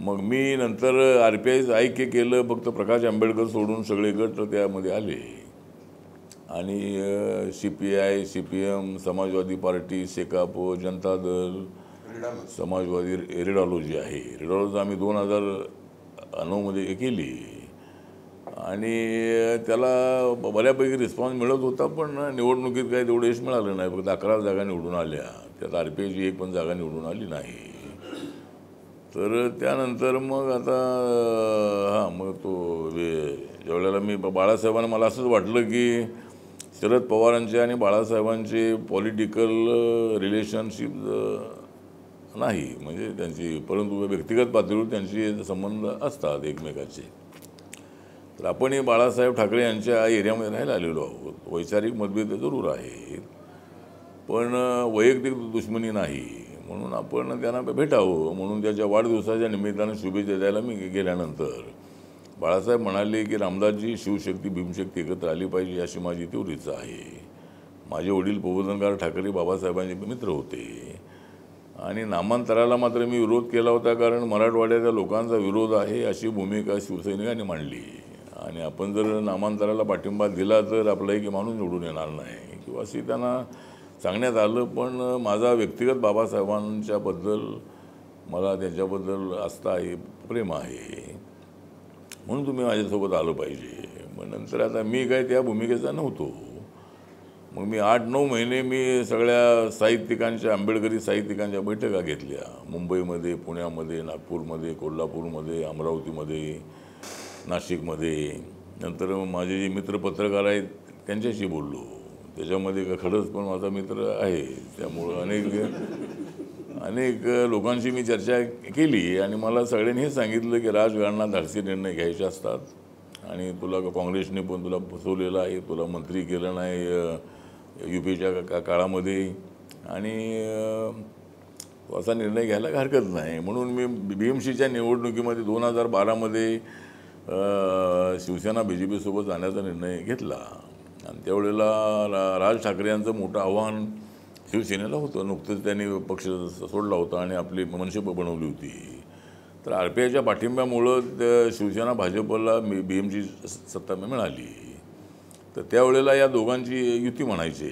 C: मग मी नंतर RPIचं ऐक्य केलं, फक्त प्रकाश आंबेडकर सोडून सगळे गट त्यामध्ये आले आणि CPI, CPM, समाजवादी पार्टी, सेकापो, जनता दल, समाजवादी, रेडॉलॉजी आहे. रेडॉलॉजी आम्ही 2009मध्ये केली आणि त्याला बऱ्यापैकी रिस्पॉन्स मिळत होता. पण निवडणुकीत काही तेवढं यश मिळालं नाही. फक्त 11 जागा निवडून आल्या, त्यात RPIची एक पण जागा निवडून आली नाही. तर त्यानंतर मग आता मग तो ज्यावेळेला मी बाळासाहेबांना मला असंच वाटलं की शरद पवारांचे आणि बाळासाहेबांचे पॉलिटिकल रिलेशनशिप नाही म्हणजे त्यांची, परंतु व्यक्तिगत पातळीवर त्यांचे संबंध असतात एकमेकाचे. तर आपणही बाळासाहेब ठाकरे यांच्या एरियामध्ये राहायला आलेलो आहोत. वैचारिक मतभेद जरूर आहेत पण वैयक्तिक दुश्मनी नाही, म्हणून आपण त्यांना भेटावं म्हणून त्याच्या वाढदिवसाच्या निमित्तानं शुभेच्छा द्यायला मी गेल्यानंतर बाळासाहेब म्हणाले की रामदासजी, शिवशक्ती भीमशक्ती एकत्र आली पाहिजे अशी माझी तीव्र इच्छा आहे. माझे वडील प्रबोधनकार ठाकरे बाबासाहेबांचे मित्र होते आणि नामांतराला मात्र मी विरोध केला होता, कारण मराठवाड्याच्या लोकांचा विरोध आहे अशी भूमिका शिवसैनिकांनी मांडली आणि आपण जर नामांतराला पाठिंबा दिला तर आपला एक माणूस निवडून येणार नाही किंवा अशी त्यांना सांगण्यात आलं. पण माझा व्यक्तिगत बाबासाहेबांच्याबद्दल मला त्यांच्याबद्दल आस्था आहे, प्रेम आहे, म्हणून तुम्ही माझ्यासोबत आलं पाहिजे. मग नंतर आता मी काय त्या भूमिकेचा नव्हतो. मग मी 8-9 महिने मी सगळ्या साहित्यिकांच्या, आंबेडकरी साहित्यिकांच्या बैठका घेतल्या. मुंबईमध्ये, पुण्यामध्ये, नागपूरमध्ये, कोल्हापूरमध्ये, अमरावतीमध्ये, नाशिकमध्ये. नंतर माझे जे मित्र पत्रकार आहेत त्यांच्याशी बोललो. त्याच्यामध्ये खरंच पण माझा मित्र आहे, त्यामुळं अनेक लोकांशी मी चर्चा केली आणि मला सगळ्यांनी हे सांगितलं की राजकारणात धाडसी निर्णय घ्यायचे असतात आणि तुला काँग्रेसने पण तुला फसवलेलं आहे, तुला मंत्री केलं नाही UPच्या काळामध्ये आणि असा निर्णय घ्यायला हरकत नाही. म्हणून मी BMCच्या निवडणुकीमध्ये 2012मध्ये शिवसेना BJP सोबत जाण्याचा निर्णय घेतला. आणि त्यावेळेला राज ठाकरे यांचं मोठं आव्हान शिवसेनेला होतं. नुकतंच त्यांनी पक्ष सोडला होता आणि आपली मनसे बनवली होती. तर RPIच्या पाठिंब्यामुळं शिवसेना भाजपला BMC सत्ता मिळाली. तर त्यावेळेला या दोघांची युती म्हणायचे,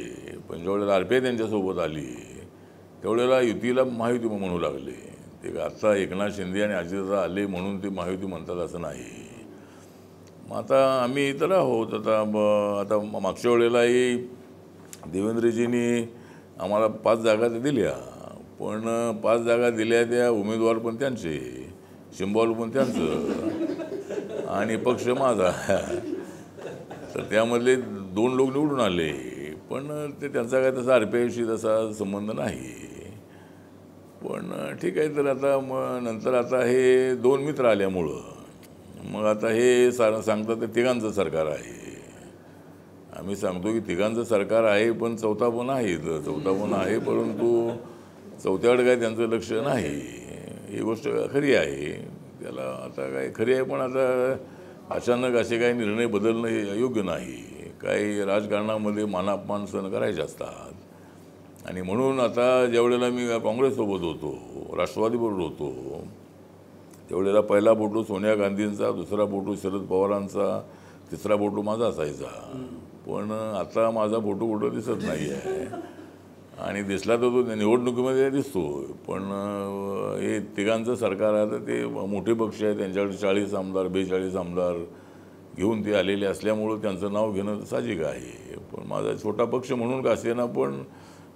C: पण ज्यावेळेला RPI त्यांच्यासोबत आली त्यावेळेला युतीला महायुती म्हणू लागले. ते आता एकनाथ शिंदे आणि अजितदादा आले म्हणून ते महायुती म्हणतात असं नाही. मग आता आम्ही इथं आहोत. आता मागच्या वेळेलाही देवेंद्रजींनी आम्हाला 5 जागा दिल्या, पण 5 जागा दिल्या त्या उमेदवार पण त्यांचे, सिंबॉल पण त्यांचं आणि पक्ष माझा. तर त्यामधले 2 लोक निवडून आले, पण ते त्यांचा काय तसा RPIशी तसा संबंध नाही. पण ठीक आहे. तर आता मग नंतर आता हे 2 मित्र आल्यामुळं मग आता हे सांगतात ते तिघांचं सरकार आहे. आम्ही सांगतो की तिघांचं सरकार आहे, पण चौथा पण आहे. चौथा पण आहे, परंतु चौथ्याकडे काय त्यांचं लक्ष नाही. ही गोष्ट खरी आहे. त्याला आता काय खरी आहे, पण आता अचानक असे काही निर्णय बदलणं हे योग्य नाही. काही राजकारणामध्ये मानापमान सहन करायचे असतात आणि म्हणून आता ज्यावेळेला मी काँग्रेससोबत होतो, राष्ट्रवादीबरोबर होतो, त्यावेळेला पहिला फोटो सोनिया गांधींचा, दुसरा फोटो शरद पवारांचा, तिसरा फोटो माझा असायचा. पण आता माझा फोटो कुठं दिसत नाही आहे आणि दिसला तर तो निवडणुकीमध्ये दिसतो. पण हे तिघांचं सरकार आहे, तर ते मोठे पक्ष आहे, त्यांच्याकडे 40 आमदार 42 आमदार घेऊन ते आलेले असल्यामुळं त्यांचं नाव घेणं साहजिक आहे. पण माझा छोटा पक्ष म्हणून का असेना, पण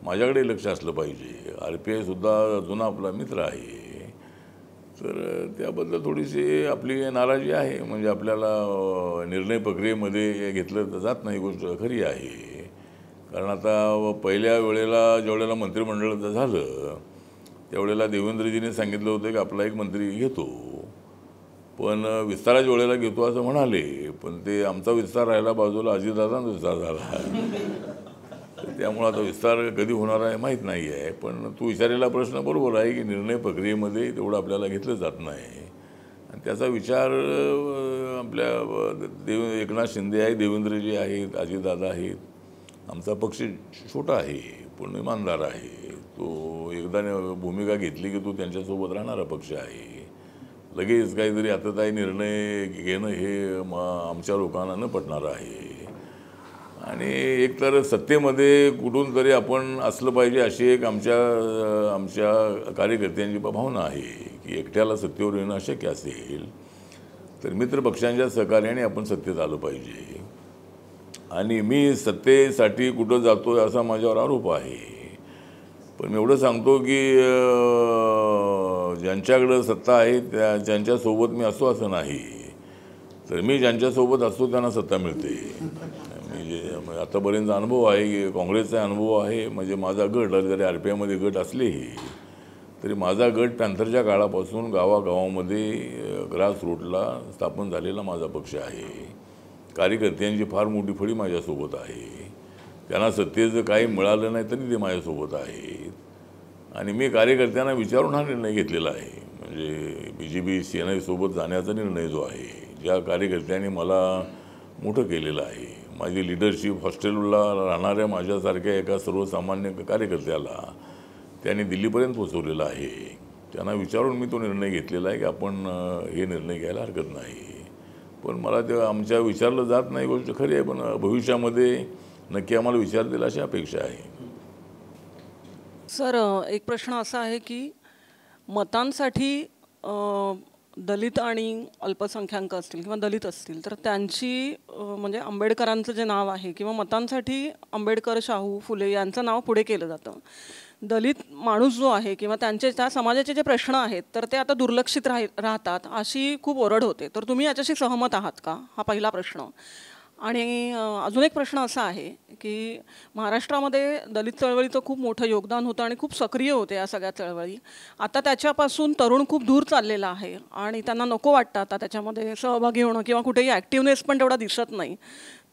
C: माझ्याकडे लक्ष असलं पाहिजे. RPI सुद्धा जुना आपला मित्र आहे. तर त्याबद्दल थोडीशी आपली नाराजी आहे. म्हणजे आपल्याला निर्णय प्रक्रियेमध्ये घेतलं तर जात नाही, गोष्ट खरी आहे. कारण आता पहिल्या वेळेला ज्यावेळेला मंत्रिमंडळ झालं त्यावेळेला देवेंद्रजीने सांगितलं होतं की आपला एक मंत्री घेतो, पण विस्ताराच्या वेळेला घेतो असं म्हणाले. पण ते आमचा विस्तार राहिला बाजूला, अजितदादांचा विस्तार झाला. त्यामुळं आता विस्तार कधी होणार आहे माहीत नाही आहे. पण तू विचारलेला प्रश्न बरोबर आहे की निर्णय प्रक्रियेमध्ये तेवढं आपल्याला घेतलं जात नाही आणि त्याचा विचार आपल्या एकनाथ शिंदे आहे, देवेंद्रजी आहेत, अजितदादा आहेत. आमचा पक्ष छोटा आहे पण इमानदार आहे. तो एकदा भूमिका घेतली की तो त्यांच्यासोबत राहणारा पक्ष आहे. लगेच काहीतरी आता निर्णय घेणं हे आमच्या लोकांना न पटणारं आहे. आणि एकतर सत्तेमध्ये कुठून तरी आपण असलं पाहिजे अशी एक आमच्या कार्यकर्त्यांची भावना आहे की एकट्याला सत्तेवर येणं अशक्य असेल तर मित्रपक्षांच्या सहकार्याने आपण सत्तेत आलं पाहिजे. आणि मी सत्तेसाठी कुठं जातो असा माझ्यावर आरोप आहे. पण मी एवढं सांगतो की ज्यांच्याकडं सत्ता आहे ज्यांच्यासोबत मी असतो असं नाही, तर मी ज्यांच्यासोबत असतो त्यांना सत्ता मिळते. म्हणजे आतापर्यंत अनुभव आहे की काँग्रेसचा अनुभव आहे. म्हणजे माझा गट जरी RPIमध्ये गट असलेही तरी माझा गट पॅन्थरच्या काळापासून गावागावामध्ये ग्रासरूटला स्थापन झालेला माझा पक्ष आहे. कार्यकर्त्यांची फार मोठी फळी माझ्यासोबत आहे. त्यांना सत्तेचं काही मिळालं नाही तरी ते माझ्यासोबत आहेत आणि मी कार्यकर्त्यांना विचारून हा निर्णय घेतलेला आहे. म्हणजे BJP सेनेसोबत जाण्याचा निर्णय जो आहे, ज्या कार्यकर्त्यांनी मला मोठं केलेलं आहे, माझी लिडरशिप हॉस्टेलला राहणाऱ्या माझ्यासारख्या एका सर्वसामान्य कार्यकर्त्याला त्यांनी दिल्लीपर्यंत पोचवलेलं आहे. त्यांना विचारून मी तो निर्णय घेतलेला आहे की आपण हे निर्णय घ्यायला हरकत नाही. पण मला ते आमच्या विचारलं जात नाही, गोष्ट खरी आहे. पण भविष्यामध्ये नक्की आम्हाला विचारतील अशी अपेक्षा आहे.
H: सर, एक प्रश्न असा आहे की मतांसाठी दलित आणि अल्पसंख्याक असतील किंवा दलित असतील तर त्यांची म्हणजे आंबेडकरांचं जे नाव आहे किंवा मतांसाठी आंबेडकर, शाहू, फुले यांचं नाव पुढे केलं जातं. दलित माणूस जो आहे किंवा त्यांचे त्या समाजाचे जे प्रश्न आहेत तर ते आता दुर्लक्षित राहतात अशी खूप ओरड होते. तर तुम्ही याच्याशी सहमत आहात का? हा पहिला प्रश्न. आणि अजून एक प्रश्न असा आहे की महाराष्ट्रामध्ये दलित चळवळीचं खूप मोठं योगदान होतं आणि खूप सक्रिय होते या सगळ्या चळवळी. आता त्याच्यापासून तरुण खूप दूर चाललेला आहे आणि त्यांना नको वाटतं आता त्याच्यामध्ये सहभागी होणं किंवा कुठेही ॲक्टिव्हनेस पण तेवढा दिसत नाही.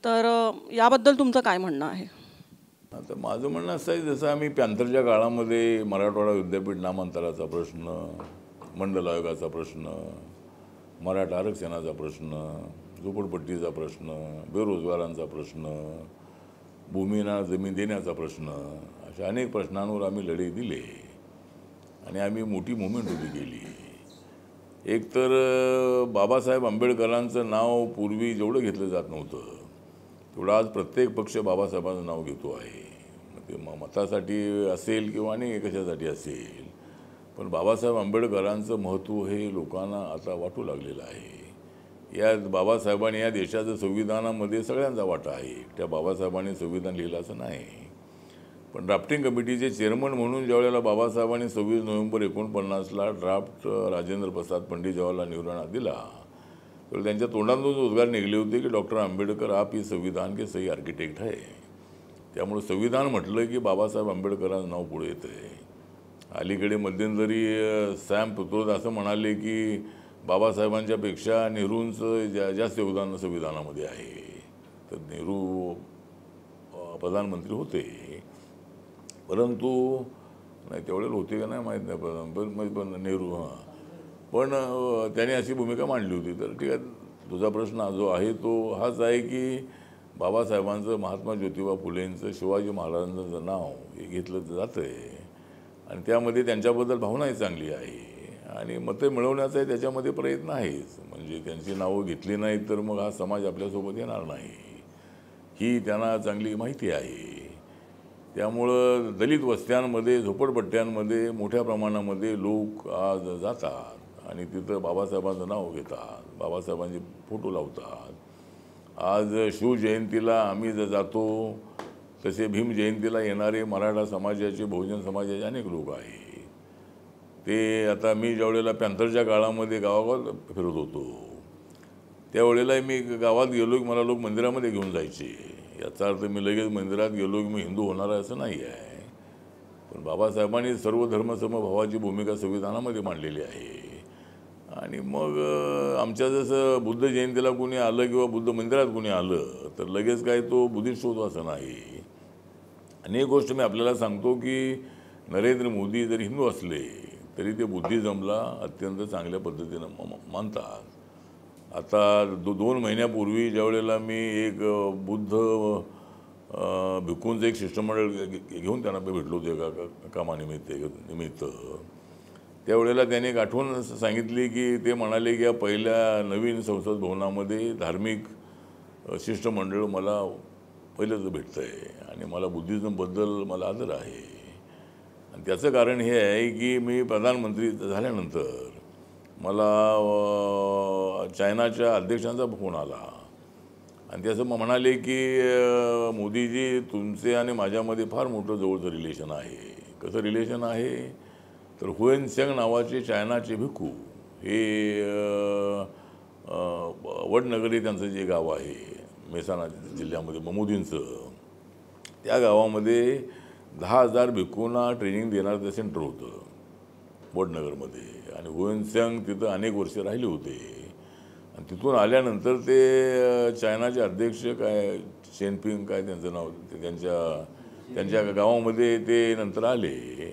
H: तर याबद्दल तुमचं काय म्हणणं आहे?
C: आता माझं म्हणणं असं आहे, जसं आम्ही पॅंथरच्या काळामध्ये मराठवाडा विद्यापीठ नामांतराचा प्रश्न, मंडल आयोगाचा प्रश्न, मराठा आरक्षणाचा प्रश्न, झोपडपट्टीचा प्रश्न, बेरोजगारांचा प्रश्न, भूमीना जमीन देण्याचा प्रश्न, अशा अनेक प्रश्नांवर आम्ही लढे दिले आणि आम्ही मोठी मुवमेंट उभी केली. एकतर बाबासाहेब आंबेडकरांचं नाव पूर्वी जेवढं घेतलं जात नव्हतं तेवढं आज प्रत्येक पक्ष बाबासाहेबांचं नाव घेतो आहे. मग ते मतासाठी असेल किंवा आणि कशासाठी असेल, पण बाबासाहेब आंबेडकरांचं महत्त्व हे लोकांना आता वाटू लागलेलं आहे. या बाबासाहेबांनी या देशाचं संविधानामध्ये सगळ्यांचा वाटा आहे. त्या बाबासाहेबांनी संविधान लिहिलं असं नाही, पण ड्राफ्टिंग कमिटीचे चेअरमन म्हणून ज्यावेळेला बाबासाहेबांनी 26 नोव्हेंबर 1949ला ड्राफ्ट राजेंद्र प्रसाद पंडित जवाहरलाल नेहरूंना दिला तर त्यांच्या तोंडातून उद्गार निघले होते की डॉक्टर आंबेडकर आप ही संविधान के सही आर्किटेक्ट आहे. त्यामुळे संविधान म्हटलं की बाबासाहेब आंबेडकरांचं नाव पुढे येतं आहे. अलीकडे मध्यंतरी सॅम पित्रोदा असं म्हणाले की बाबासाहेबांच्यापेक्षा नेहरूंचं जास्त योगदान संविधानामध्ये आहे. तर नेहरू प्रधानमंत्री होते, परंतु नाही त्यावेळेला होते का नाही माहीत नाही, पण नेहरू पण त्याने अशी भूमिका मांडली होती. तर ठीक आहे, तुझा प्रश्न जो आहे तो हाच आहे की बाबासाहेबांचं, महात्मा ज्योतिबा फुलेंचं, शिवाजी महाराजांचं नाव हे घेतलं जातं आहे आणि त्यामध्ये त्यांच्याबद्दल भावनाही चांगली आहे आणि मते मिळवण्याचाही त्याच्यामध्ये प्रयत्न आहेच. म्हणजे त्यांची नावं घेतली नाहीत तर मग हा समाज आपल्यासोबत येणार नाही, ही त्यांना चांगली माहिती आहे. त्यामुळं दलित वस्त्यांमध्ये, झोपडपट्ट्यांमध्ये मोठ्या प्रमाणामध्ये लोक आज जातात आणि तिथं बाबासाहेबांचं नाव घेतात, बाबासाहेबांचे फोटो लावतात. आज शिवजयंतीला आम्ही जातो तसे भीम जयंतीला येणारे मराठा समाजाचे, बहुजन समाजाचे अनेक लोक आहे. ते आता मी ज्यावेळेला पॅंथरच्या काळामध्ये गावागावात फिरत होतो त्यावेळेला मी गावात गेलो की मला लोक मंदिरामध्ये घेऊन जायचे. याचा अर्थ मी लगेच मंदिरात गेलो की मी हिंदू होणार आहे असं नाही आहे, पण बाबासाहेबांनी सर्व धर्मसमभावाची भूमिका संविधानामध्ये मांडलेली आहे. आणि मग आमच्या जसं बुद्ध जयंतीला कोणी आलं किंवा बुद्ध मंदिरात कोणी आलं तर लगेच काय तो बुद्धिस्ट होतो असं नाही. अनेक गोष्ट मी आपल्याला सांगतो की नरेंद्र मोदी जरी हिंदू असले तरी ते बुद्धिझमला अत्यंत चांगल्या पद्धतीनं मानतात. आता 2 महिन्यापूर्वी ज्यावेळेला मी एक बुद्ध भिक्खूंचं एक शिष्टमंडळ घेऊन त्यांना भेटलो होते एका कामानिमित्त त्यावेळेला त्याने एक आठवण सांगितली की ते म्हणाले की या पहिल्या नवीन संसद भवनामध्ये धार्मिक शिष्टमंडळ मला पहिलंच भेटतं आहे आणि मला बुद्धिझमबद्दल मला आदर आहे. आणि त्याचं कारण हे आहे की मी प्रधानमंत्री झाल्यानंतर मला चायनाच्या अध्यक्षांचा फोन आला आणि ते असं म्हणाले की मोदीजी तुमचे आणि माझ्यामध्ये फार मोठं जवळचं रिलेशन आहे. कसं रिलेशन आहे तर हुएनत्सांग नावाचे चायनाचे भिक्खू हे वडनगर त्यांचं जे गाव आहे मेहसाणा जिल्ह्यामध्ये मोदींचं, त्या गावामध्ये 10,000 भिक्खूंना ट्रेनिंग देणारं ते सेंटर होतं वडनगरमध्ये आणि हुएनत्सांग तिथं अनेक वर्ष राहिले होते. आणि तिथून आल्यानंतर ते चायनाचे अध्यक्ष काय शेनपिंग काय त्यांचं नाव त्यांच्या गावामध्ये ते नंतर आले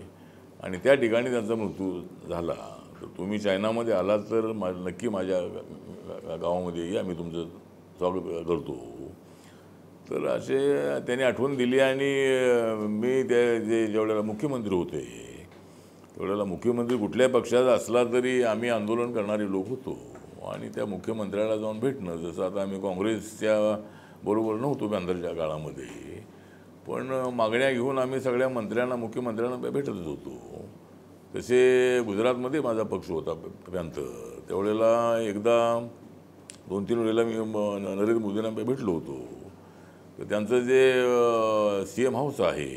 C: आणि त्या ठिकाणी त्यांचा मृत्यू झाला. तर तुम्ही चायनामध्ये आलात तर नक्की माझ्या गावामध्ये या, मी तुमचं स्वागत करतो. तर असे त्यांनी आठवण दिली आणि मी जे ज्यावेळेला मुख्यमंत्री होते त्यावेळेला मुख्यमंत्री कुठल्याही पक्षाचा असला तरी आम्ही आंदोलन करणारे लोक होतो आणि त्या मुख्यमंत्र्याला जाऊन भेटणं, जसं आता आम्ही काँग्रेसच्या बरोबर नव्हतो पॅंथरच्या काळामध्ये, पण मागण्या घेऊन आम्ही सगळ्या मंत्र्यांना मुख्यमंत्र्यांना भेटतच होतो. तसे गुजरातमध्ये माझा पक्ष होता पॅंथर, त्यावेळेला एकदा 2-3 वेळेला मी नरेंद्र मोदींना भेटलो होतो. तर त्यांचं जे CM हाऊस आहे,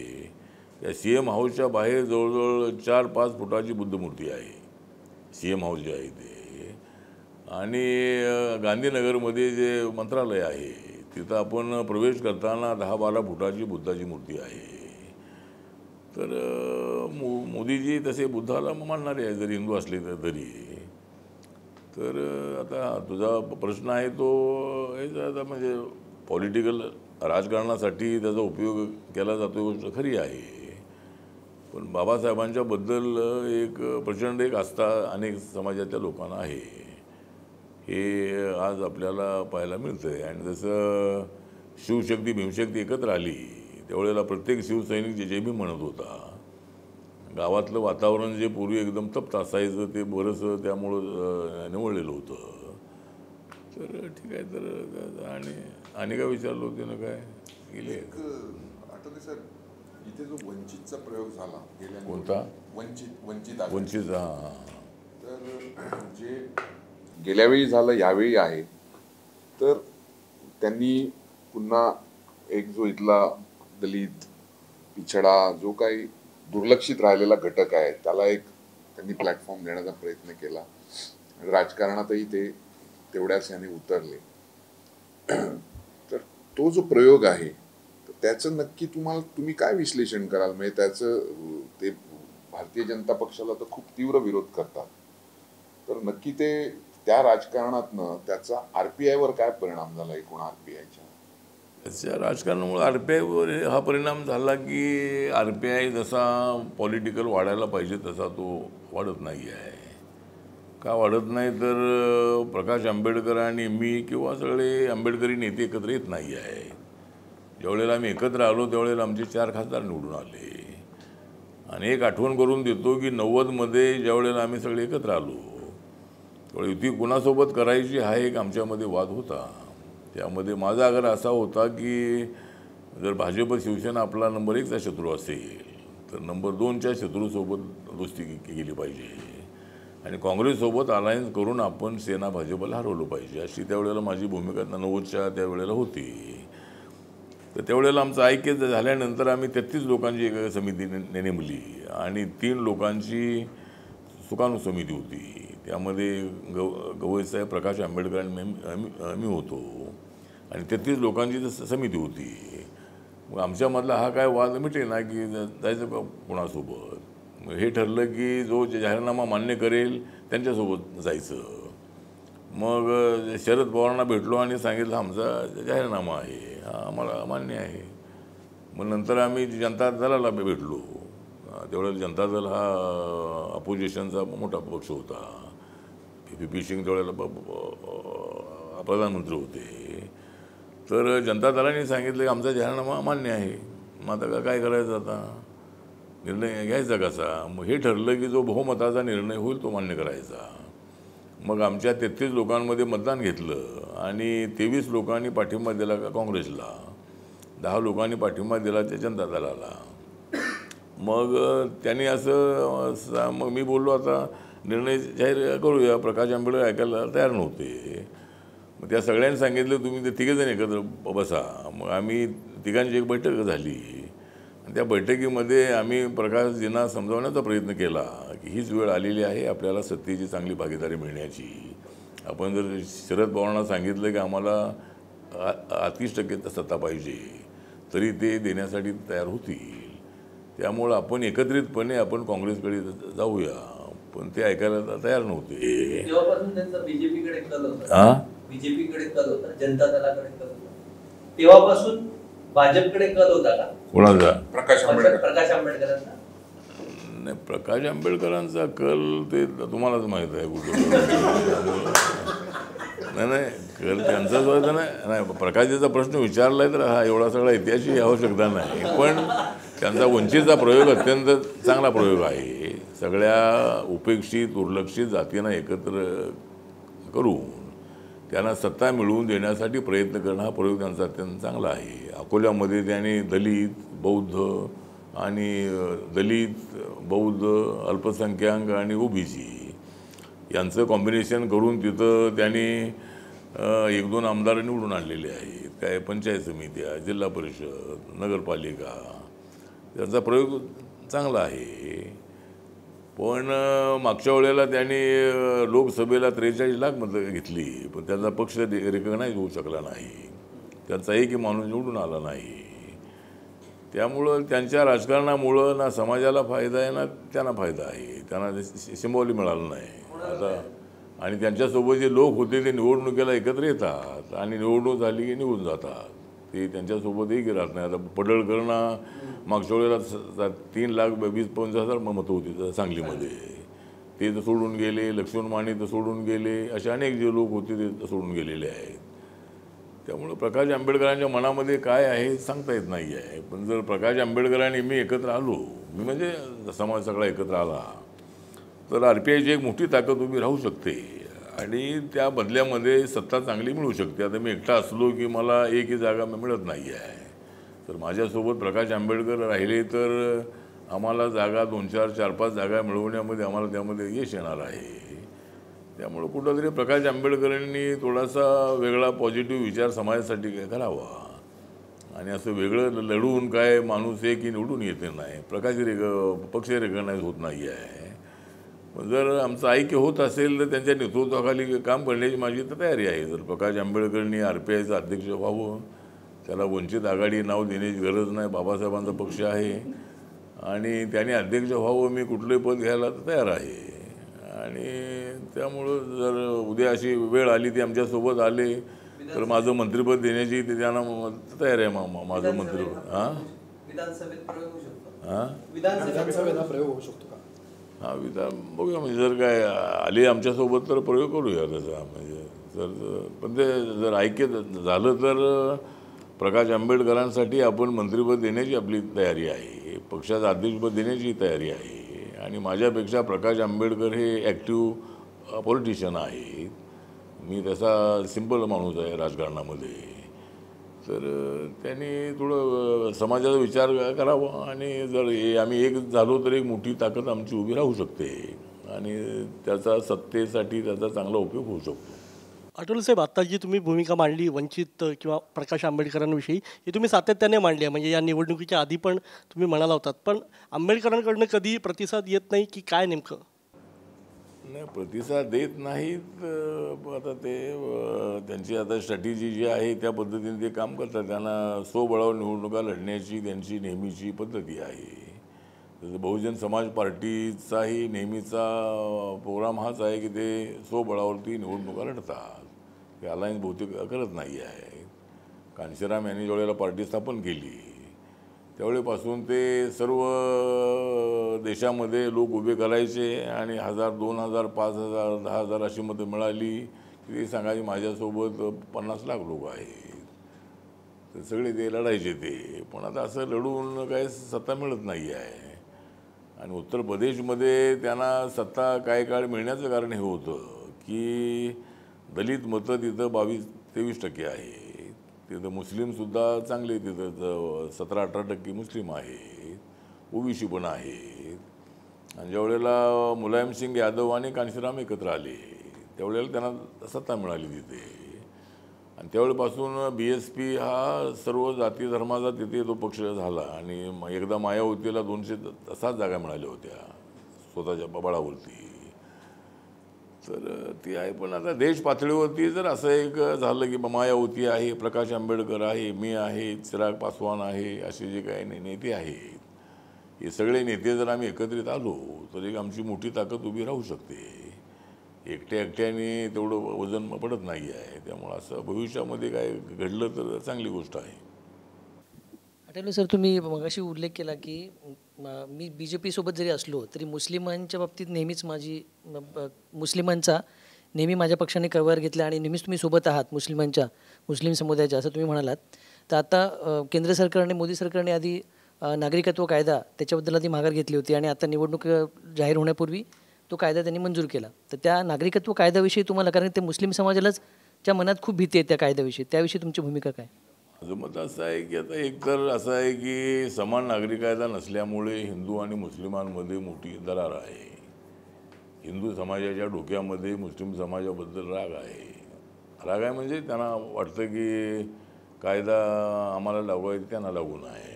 C: त्या CM हाऊसच्या बाहेर जवळजवळ 4-5 फुटाची बुद्धमूर्ती आहे. CM हाऊस जे आहे ते, आणि गांधीनगरमध्ये जे मंत्रालय आहे तिथं आपण प्रवेश करताना 10-12 फुटाची बुद्धाची मूर्ती आहे. तर मोदीजी तसे बुद्धाला मानणारे आहे, जरी हिंदू असले तरी. तर आता तुझा प्रश्न आहे तो आता म्हणजे पॉलिटिकल राजकारणासाठी त्याचा उपयोग केला जातो, गोष्ट खरी आहे. पण बाबासाहेबांच्या बद्दल एक प्रचंड एक आस्था अनेक समाजातल्या लोकांना आहे, हे आज आपल्याला पाहायला मिळतं आहे. आणि जसं शिवशक्ती भीमशक्ती एकत्र आली त्यावेळेला प्रत्येक शिवसैनिक जे भी म्हणत होता, गावातलं वातावरण जे पूर्वी एकदम तप्त असायचं ते बरंचसं त्यामुळं निवडलेलं होतं. तर ठीक आहे. तर आणि काय विचारलं होते ना, काय गेले
B: आठवते सर, इथे जो वंचितचा प्रयोग झाला गेल्या
C: कोणता? वंचित हां.
B: तर जे गेल्या वेळी झालं यावेळी आहे, तर त्यांनी पुन्हा एक जो इथला दलित पिछडा जो काही दुर्लक्षित राहिलेला घटक आहे त्याला एक त्यांनी प्लॅटफॉर्म देण्याचा प्रयत्न केला. राजकारणातही ते तेवढ्याच याने उतरले. तर तो जो प्रयोग आहे त्याचं नक्की तुम्ही काय विश्लेषण कराल? म्हणजे त्याचं ते भारतीय जनता पक्षाला तर खूप तीव्र विरोध करतात, तर नक्की ते त्या राजकारणातनं त्याचा RPI वर काय परिणाम झाला? एकूण RPIच्या
C: त्याच्या राजकारणामुळे RPI वर हा परिणाम झाला की RPI जसा पॉलिटिकल वाढायला पाहिजे तसा तो वाढत नाही आहे. का वाढत नाही? तर प्रकाश आंबेडकर आणि मी किंवा सगळे आंबेडकरी नेते एकत्र येत नाही आहे. ज्यावेळेला आम्ही एकत्र आलो त्यावेळेला आमचे 4 खासदार निवडून आले. आणि एक आठवण करून देतो की 90मध्ये ज्यावेळेला आम्ही सगळे एकत्र आलो त्यावेळी युती कुणासोबत करायची हा एक आमच्यामध्ये वाद होता. त्यामध्ये माझा आग्रह असा होता की जर भाजप शिवसेना आपला नंबर 1चा शत्रू असेल तर नंबर 2च्या शत्रूसोबत दोस्ती केली पाहिजे आणि काँग्रेससोबत अलायन्स करून आपण सेना भाजपला हरवलं पाहिजे, अशी त्यावेळेला माझी भूमिका 90च्या त्यावेळेला होती. तर त्यावेळेला आमचं ऐक्य झाल्यानंतर आम्ही 33 लोकांची एक समिती नेमली आणि 3 लोकांची सुकाणू समिती होती. त्यामध्ये गवईसाहेब, प्रकाश आंबेडकर आणि मी होतो आणि 33 लोकांची समिती होती. मग आमच्यामधला हा काय वाद मिटे ना की जायचं कोणासोबत. मग हे ठरलं की जो जाहीरनामा मान्य करेल त्यांच्यासोबत जायचं. मग शरद पवारांना भेटलो आणि सांगितलं आमचा जाहीरनामा आहे, हा आम्हाला मान्य आहे. मग नंतर आम्ही जनता दलाला भेटलो. त्यावेळेला जनता दल हा अपोजिशनचा मोठा पक्ष होता. PP सिंग त्यावेळेला प्रधानमंत्री होते. तर जनता दलाने सांगितलं की आमचा जाहीरनामा मान्य आहे. मग आता काय करायचं, आता निर्णय घ्यायचा कसा? मग हे ठरलं की जो बहुमताचा निर्णय होईल तो मान्य करायचा. मग आमच्या 33 लोकांमध्ये मतदान घेतलं आणि 23 लोकांनी पाठिंबा दिला का काँग्रेसला, 10 लोकांनी पाठिंबा दिला त्या जनता दलाला. मग त्यांनी असं मग मी बोललो आता निर्णय जाहीर करूया. प्रकाश आंबेडकर ऐकायला तयार नव्हते. मग त्या सगळ्यांनी सांगितलं तुम्ही ते 3 जण एकत्र बसा. मग आम्ही 3घांची एक बैठक झाली. त्या बैठकीमध्ये आम्ही प्रकाशजींना समजावण्याचा प्रयत्न केला की हीच वेळ आलेली आहे आपल्याला सत्तेची चांगली भागीदारी मिळण्याची. आपण जर शरद पवारांना सांगितलं की आम्हाला 38% सत्ता पाहिजे तरी ते देण्यासाठी तयार होतील. त्यामुळं आपण एकत्रितपणे आपण काँग्रेसकडे जाऊया. पण ते ऐकायला तयार नव्हते.
F: तेव्हापासून त्यांचा बीजेपीकडे कल होता. बीजेपीकडे कल होता, जनता दलाकडे कल होता. तेव्हापासून भाजपकडे कल होता का
C: कोणाचा?
F: प्रकाश आंबेडकरांचा.
C: नाही, प्रकाश आंबेडकरांचा कल ते तुम्हालाच माहीत आहे कुठं. नाही कल त्यांचाच व्हायचा नाही. प्रकाशजीचा प्रश्न विचारलाय तर हा एवढा सगळा इतिहासही आवश्यकता नाही. पण त्यांचा वंचितचा प्रयोग अत्यंत चांगला प्रयोग आहे. सगळ्या उपेक्षित दुर्लक्षित जातींना एकत्र करून त्यांना सत्ता मिळवून देण्यासाठी प्रयत्न करणं हा प्रयोग त्यांचा अत्यंत चांगला आहे. अकोल्यामध्ये त्यांनी दलित बौद्ध, अल्पसंख्याक आणि OBC यांचं कॉम्बिनेशन करून तिथं त्यांनी 1-2 आमदार निवडून आणलेले आहेत. काय पंचायत समित्या, जिल्हा परिषद, नगरपालिका, त्यांचा प्रयोग चांगला आहे. पण मागच्या वेळेला त्यांनी लोकसभेला 43 लाख मतं घेतली, पण त्यांचा पक्ष रिकग्नाइज होऊ शकला नाही. त्यांचा एकही माणूस निवडून आला नाही. त्यामुळं त्यांच्या राजकारणामुळं ना समाजाला फायदा आहे ना त्यांना फायदा आहे. त्यांना सिंबॉली मिळालं नाही आता. आणि त्यांच्यासोबत जे लोक होते ते निवडणुकीला एकत्र येतात आणि निवडणूक झाली की निघून जातात. ते त्यांच्यासोबतही राहत नाही. आता पडळकरना मागच्या वेळेला 3,20,25,000 मतं होती सांगलीमध्ये, ते तर सोडून गेले. लक्ष्मण माने तर सोडून गेले. असे अनेक जे लोक होते ते सोडून गेलेले आहेत. त्यामुळं प्रकाश आंबेडकरांच्या मनामध्ये काय आहे सांगता येत नाही आहे. पण जर प्रकाश आंबेडकरांनी मी एकत्र आलो, मी म्हणजे समाज सगळा एकत्र आला, तर RPIची एक मोठी ताकद उभी राहू शकते आणि त्या बदल्यामध्ये सत्ता चांगली मिळू शकते. आता मी एकटा असलो की मला एकही जागा मिळत नाही आहे, तर माझ्यासोबत प्रकाश आंबेडकर राहिले तर आम्हाला जागा 2-4, 4-5 जागा मिळवण्यामध्ये आम्हाला त्यामध्ये यश येणार आहे. त्यामुळं कुठंतरी प्रकाश आंबेडकरांनी थोडासा वेगळा पॉझिटिव्ह विचार समाजासाठी करावा आणि असं वेगळं लढवून काय माणूस आहे की निवडून येते नाही. पक्ष रिकग्नाइज होत नाही आहे. पण जर आमचं ऐक्य होत असेल तर त्यांच्या नेतृत्वाखाली काम करण्याची माझी तर तयारी आहे. जर प्रकाश आंबेडकरांनी RPIचं अध्यक्ष व्हावं, त्याला वंचित आघाडी नाव देण्याची गरज नाही, बाबासाहेबांचा पक्ष आहे आणि त्याने अध्यक्ष व्हावं, मी कुठलंही पद घ्यायला तर तयार आहे. आणि त्यामुळं जर उद्या अशी वेळ आली ती आमच्यासोबत आले तर माझं मंत्रिपद देण्याची ते त्यांना तयार आहे. माझं मंत्रिपद
F: विधानसभेत प्रयोग होऊ शकतो.
E: विधानसभेला प्रयोग होऊ शकतो का?
C: हां, बघूया. म्हणजे जर काय आले आमच्यासोबत तर प्रयोग करूया त्याचा. म्हणजे जर पण ते जर ऐक्य झालं तर प्रकाश आंबेडकरांसाठी आपण मंत्रिपद देण्याची आपली तयारी आहे, पक्षाचं अध्यक्षपद देण्याची तयारी आहे. आणि माझ्यापेक्षा प्रकाश आंबेडकर हे ॲक्टिव्ह पॉलिटिशियन आहेत. मी तसा सिंपल माणूस आहे राजकारणामध्ये. तर त्यांनी थोडं समाजाचा विचार करावा आणि जर आम्ही एक झालो तर एक मोठी ताकद आमची उभी राहू शकते आणि त्याचा सत्तेसाठी त्याचा चांगला उपयोग होऊ शकतो.
I: आठवले साहेब, आता जी तुम्ही भूमिका मांडली वंचित किंवा प्रकाश आंबेडकरांविषयी, ही तुम्ही सातत्याने मांडली आहे. म्हणजे या निवडणुकीच्या आधी पण तुम्ही म्हणाला होतात, पण आंबेडकरांकडनं कधी प्रतिसाद येत नाही की काय नेमकं?
C: नाही, प्रतिसाद देत नाहीत. आता ते त्यांची आता स्ट्रॅटेजी जी आहे त्या पद्धतीने ते काम करतात. त्यांना स्वबळावर निवडणुका लढण्याची त्यांची नेहमीची पद्धती आहे. जसं बहुजन समाज पार्टीचाही नेहमीचा प्रोग्राम हाच आहे की ते स्वबळावरती निवडणुका लढतात. ते अलायन्स बहुतेक करत नाही आहे. कांशीराम यांनी ज्यावेळेला पार्टी स्थापन केली त्यावेळेपासून ते सर्व देशामध्ये लोक उभे करायचे आणि 1,000, 2,000, 5,000, 10,000 अशी मतं मिळाली की ते सांगायचे माझ्यासोबत 50 लाख लोक आहेत. ते सगळे ते लढायचे ते. पण आता असं लढून काही सत्ता मिळत नाही आहे. आणि उत्तर प्रदेशमध्ये त्यांना सत्ता काही काळ मिळण्याचं कारण हे होतं की दलित मतं तिथं 22-23% आहे. तिथं मुस्लिमसुद्धा चांगले, तिथं 17-18% मुस्लिम आहेत, OBC पण आहेत. आणि ज्यावेळेला मुलायमसिंग यादव आणि कांशीराम एकत्र आले त्यावेळेला त्यांना सत्ता मिळाली तिथे. आणि त्यावेळेपासून BSP हा सर्व जाती धर्माचा तिथे तो पक्ष झाला. आणि एकदा मायावतीला 207 जागा मिळाल्या होत्या स्वतःच्या बळावरती. तर ती आहे. पण आता देश पातळीवरती जर असं एक झालं की मायावती आहे, प्रकाश आंबेडकर आहे, मी आहे, चिराग पासवान आहे, असे जे काही नेते आहेत, हे सगळे नेते जर आम्ही एकत्रित आलो तर एक आमची मोठी ताकद उभी राहू शकते. एकट्याने तेवढं वजन पडत नाही आहे. त्यामुळं असं भविष्यामध्ये काय घडलं तर चांगली गोष्ट आहे.
J: आठवले सर, तुम्ही मगाशी उल्लेख केला की मी BJP सोबत जरी असलो तरी मुस्लिमांच्या बाबतीत नेहमीच मुस्लिमांचा नेहमी माझ्या पक्षाने कव्हर घेतला आणि नेहमीच तुम्ही सोबत आहात मुस्लिम समुदायाच्या, असं तुम्ही म्हणालात. तर आता केंद्र सरकारने, मोदी सरकारने आधी नागरिकत्व कायदा त्याच्याबद्दल आधी माघार घेतली होती आणि आता निवडणूक जाहीर होण्यापूर्वी तो कायदा त्यांनी मंजूर केला. तर त्या नागरिकत्व कायद्याविषयी तुम्हाला, कारण ते मुस्लिम समाजालाच च्या मनात खूप भीती आहे त्या कायद्याविषयी, त्याविषयी तुमची भूमिका काय?
C: माझं मत असं आहे की आता एकतर असं आहे की समान नागरी कायदा नसल्यामुळे हिंदू आणि मुस्लिमांमध्ये मोठी दरार आहे. हिंदू समाजाच्या डोक्यामध्ये मुस्लिम समाजाबद्दल राग आहे. राग आहे म्हणजे त्यांना वाटतं की कायदा आम्हाला लागू आहे त्यांना लागू नाही.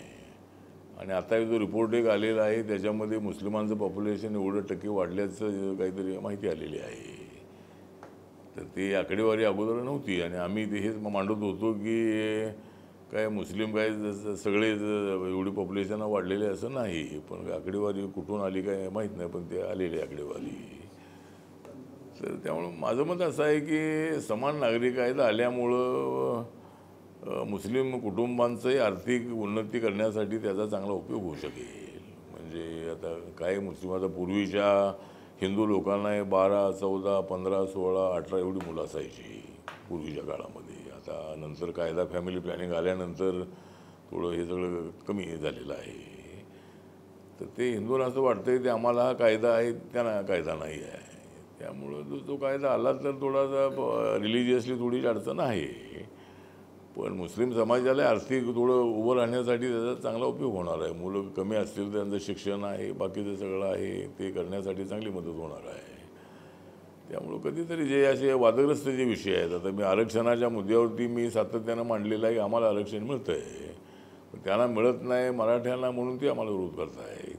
C: आणि आता जो रिपोर्ट एक आलेला आहे त्याच्यामध्ये मुस्लिमांचं पॉप्युलेशन एवढं टक्के वाढल्याचं काहीतरी माहिती आलेली आहे. तर ती आकडेवारी अगोदर नव्हती आणि आम्ही ते हेच मांडत होतो की काय मुस्लिम काय सगळे एवढी पॉप्युलेशन वाढलेले असं नाही. पण आकडेवारी कुठून आली काय माहीत नाही, पण ते आलेली आकडेवारी. तर त्यामुळं माझं मत असं आहे की समान नागरी कायदा आल्यामुळं मुस्लिम कुटुंबांचंही आर्थिक उन्नती करण्यासाठी त्याचा चांगला उपयोग होऊ शकेल. म्हणजे आता काय मुस्लिम आता पूर्वीच्या हिंदू लोकांना 12, 14, 15, 16, 18 एवढी मुलं असायची पूर्वीच्या काळामध्ये. आता नंतर कायदा फॅमिली प्लॅनिंग आल्यानंतर थोडं हे सगळं कमी झालेलं आहे. तर ते हिंदूंना असं वाटतं की आम्हाला हा कायदा आहे त्यांना कायदा नाही आहे. त्यामुळं जो कायदा आला तर थोडासा रिलिजियसली थोडीशी अडचण आहे. पण मुस्लिम समाजाला आर्थिक थोडं उभं राहण्यासाठी त्याचा चांगला उपयोग होणार आहे. मुलं कमी असतील तर त्यांचं शिक्षण आहे, बाकीचं सगळं आहे, ते करण्यासाठी चांगली मदत होणार आहे. त्यामुळं कधीतरी जे असे वादग्रस्त जे विषय आहेत, आता मी आरक्षणाच्या मुद्द्यावरती मी सातत्यानं मांडलेलं आहे की आम्हाला आरक्षण मिळतं आहे, पण त्यांना मिळत नाही मराठ्यांना म्हणून ते आम्हाला विरोध करत आहे.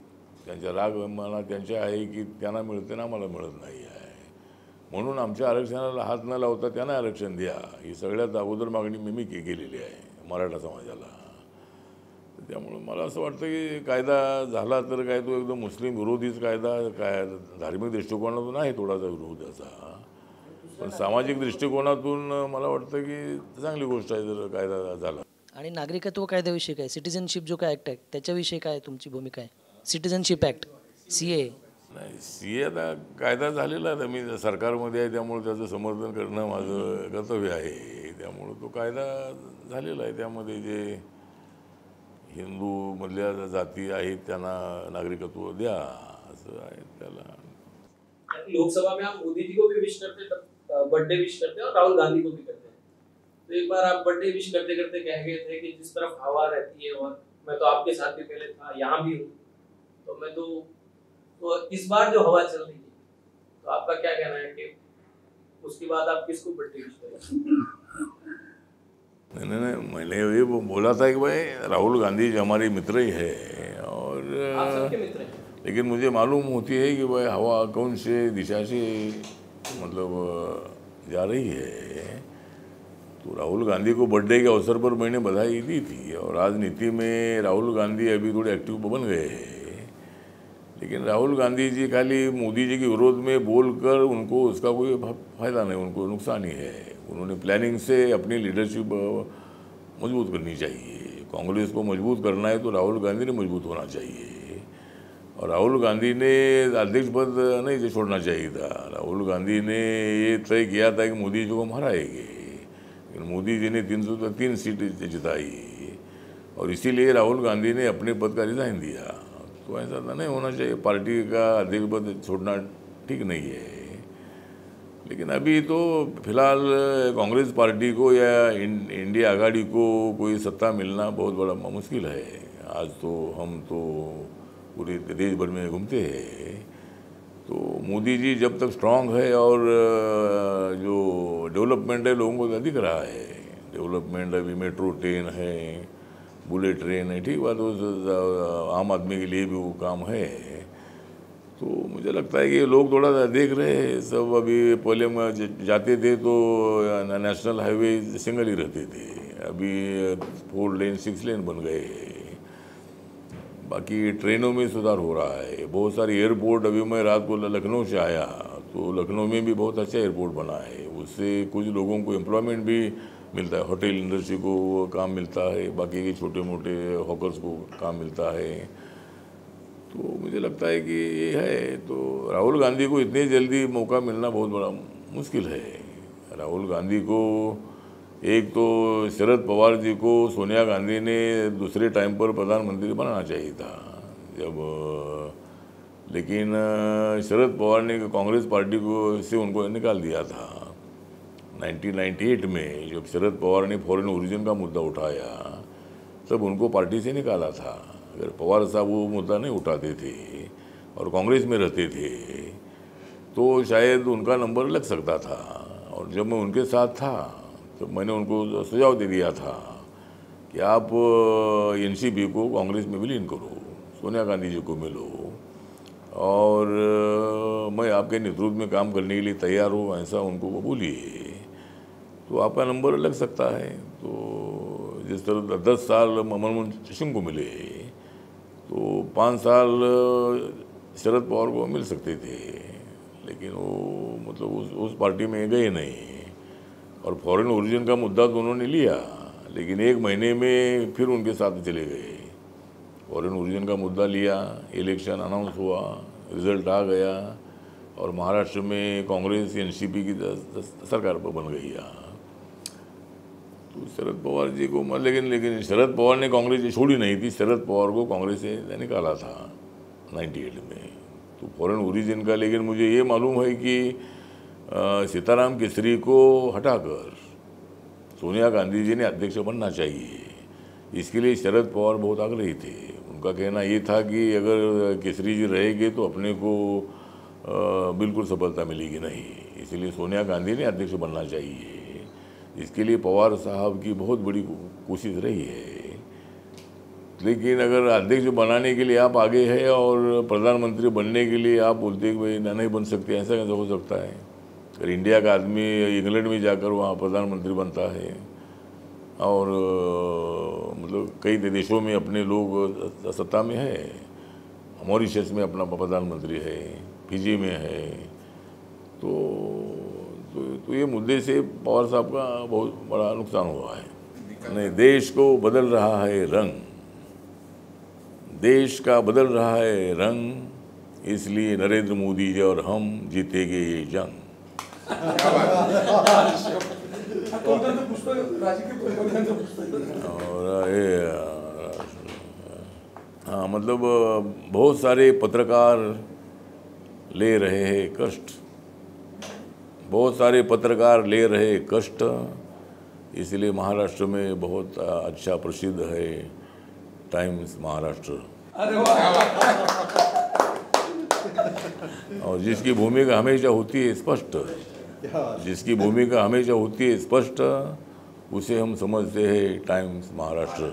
C: त्यांच्या राग मला त्यांच्या आहे की त्यांना मिळते ना आम्हाला मिळत नाही आहे, म्हणून आमच्या आरक्षणाला हात न लावता त्यांना आरक्षण द्या ही सगळ्यात अगोदर मागणी मी केलेली आहे मराठा समाजाला. त्यामुळं मला असं वाटतं की कायदा झाला तर काय तो एकदम मुस्लिम विरोधीच कायदा काय धार्मिक दृष्टिकोनातून आहे थोडासा विरोध त्याचा, पण सामाजिक दृष्टिकोनातून मला वाटतं की चांगली गोष्ट आहे जर कायदा झाला.
J: आणि नागरिकत्व कायद्याविषयी काय, सिटिझनशिप जो काय ॲक्ट आहे त्याच्याविषयी काय तुमची भूमिका आहे? सिटिझनशिप ॲक्ट CA
C: नाही, CA आता कायदा झालेला आहे, मी सरकारमध्ये आहे त्यामुळे त्याचं समर्थन करणं माझं कर्तव्य आहे. त्यामुळं तो कायदा झालेला आहे, त्यामध्ये जे हिंदूमधल्या जाती आहेत त्यांना नागरिकत्व द्या असं आहे. त्याला
F: लोकसभा में आप मोदी जी को भी विश करते, बर्थडे विश करते और राहुल गांधी को भी करते हैं. तो एक बार आप बर्थडे विश करते करते कह गए थे कि जिस तरफ हवा रहती है, और मैं तो आपके साथ भी पहले था, यहाँ भी हूँ, तो मैं तो इस बार जो हवा चल रही है तो आपका क्या कहना है कि उसके बाद आप किसको बर्थडे विश करेंगे?
C: नहीं, मैंने ये बोला था कि भाई राहुल गांधी जी हमारे मित्र ही है, और
F: आप सबके मित्र हैं,
C: लेकिन मुझे मालूम होती है कि भाई हवा कौन से दिशा से मतलब जा रही है. तो राहुल गांधी को बर्थडे के अवसर पर मैंने बधाई दी थी, और राजनीति में राहुल गांधी अभी थोड़े एक्टिव बन गए हैं. लेकिन राहुल गांधी जी खाली मोदी जी के विरोध में बोलकर उनको उसका कोई फ़ायदा नहीं, उनको नुकसान ही है. उन्होंने प्लानिंग से अपनी लीडरशिप मजबूत करनी चाहिए. कांग्रेस को मजबूत करना है तो राहुल गांधी ने मजबूत होना चाहिए, और राहुल गांधी ने अध्यक्ष पद नहीं छोड़ना चाहिए था. राहुल गांधी ने ये तय किया था कि मोदी जी को हम हराएंगे, लेकिन मोदी जी ने 303 सीट जिताई, और इसीलिए राहुल गांधी ने अपने पद का रिजाइन दिया. तो ऐसा तो नहीं होना चाहिए, पार्टी का अध्यक्ष पद छोड़ना ठीक नहीं है. लेकिन अभी तो फिलहाल कांग्रेस पार्टी को या इंडिया आघाड़ी को कोई सत्ता मिलना बहुत बड़ा मुश्किल है. आज तो हम तो पूरे देश भर में घूमते हैं, तो मोदी जी जब तक स्ट्रांग है और जो डेवलपमेंट है लोगों को दिख रहा है, डेवलपमेंट अभी मेट्रो ट्रेन है, बुलेट ट्रेन है, ठीक बात, वो आम आदमी के लिए भी वो काम है. तो मुझे लगता है कि लोग थोड़ा सा देख रहे हैं सब. अभी पहले जाते थे तो नेशनल हाईवे सिंगल ही रहते थे, अभी 4 लेन 6 लेन बन गए. बाकी ट्रेनों में सुधार हो रहा है. बहुत सारे एयरपोर्ट, अभी मैं रात को लखनऊ से आया तो लखनऊ में भी बहुत अच्छा एयरपोर्ट बना है. उससे कुछ लोगों को एम्प्लॉयमेंट भी मिलता है, होटल इंडस्ट्री को काम मिलता है, बाकी के छोटे मोटे हॉकर्स को काम मिलता है. तो मुझे लगता है कि ये है. तो राहुल गांधी को इतनी जल्दी मौका मिलना बहुत बड़ा मुश्किल है. राहुल गांधी को एक तो शरद पवार जी को सोनिया गांधी ने दूसरे टाइम पर प्रधानमंत्री बनाना चाहिए था जब, लेकिन शरद पवार ने कांग्रेस पार्टी को से उनको निकाल दिया था. 1998 में जब शरद पवार ने फॉरेन ओरिजिन का मुद्दा उठाया तब उनको पार्टी से निकाला था. अगर पवार साहब वो मुद्दा नहीं उठाते थे और कांग्रेस में रहते थे तो शायद उनका नंबर लग सकता था। और जब मैं उनके साथ था तो मैंने उनको सुझाव दे दिया था कि आप एनसीपी को कांग्रेस में विलीन करो, सोनिया गांधी जी को मिलो, और मैं आपके नेतृत्व में काम करने के लिए तैयार हूँ, ऐसा उनको बोलिए, तो आपका नंबर लग सकता है। तो जिस तरह 10 साल मनमोहन सिंह को मिले, तो 5 साल शरद पवार को मिल सकते थे, लेकिन वो मतलब उस पार्टी में गए नहीं। और फॉरेन ओरिजिन का मुद्दा तो उन्होंने लिया, लेकिन 1 महीने में फिर उनके साथ चले गए। फॉरेन ओरिजिन का मुद्दा लिया, इलेक्शन अनाउंस हुआ, रिजल्ट आ गया, और महाराष्ट्र में कांग्रेस एनसीपी की सरकार पर बन गई। तो शरद पवार जी को लेकिन शरद पवार ने कांग्रेस छोड़ी नहीं थी, शरद पवार को कांग्रेस से निकाला था 98 में। तो फॉरेन ओरिजिन का, लेकिन मुझे ये मालूम है कि सीताराम केसरी को हटाकर सोनिया गांधी जी ने अध्यक्ष बनना चाहिए। इसके लिए शरद पवार बहुत आग्रही थे। उनका कहना ये था कि अगर केसरी जी रहेंगे तो अपने को बिल्कुल सफलता मिलेगी नहीं, इसलिए सोनिया गांधी ने अध्यक्ष बनना चाहिए। इसके लिए पवार साहब की बहुत बड़ी कोशिश रही है। लेकिन अगर अध्यक्ष बनाने के लिए आप आगे हैं और प्रधानमंत्री बनने के लिए आप बोलते हैं कि भाई नहीं बन सकते, ऐसा कैसे हो सकता है? अगर इंडिया का आदमी इंग्लैंड में जाकर वहाँ प्रधानमंत्री बनता है, और मतलब कई देशों में अपने लोग सत्ता में है, मॉरिशस में अपना प्रधानमंत्री है, फिजी में है, तो ये मुद्दे से पवार साहब का बहुत बड़ा नुकसान हुआ है। नहीं, देश को बदल रहा है रंग, देश का बदल रहा है रंग, इसलिए नरेंद्र मोदी जी और हम जीतेंगे ये जंग। और ये हाँ, मतलब बहुत सारे पत्रकार ले रहे हैं कष्ट, बहुत सारे पत्रकार ले रहे कष्ट, इसलिए महाराष्ट्र में बहुत अच्छा प्रसिद्ध है टाइम्स महाराष्ट्र। और जिसकी भूमिका हमेशा होती है स्पष्ट, जिसकी भूमिका हमेशा होती है स्पष्ट, उसे हम समझते हैं टाइम्स महाराष्ट्र।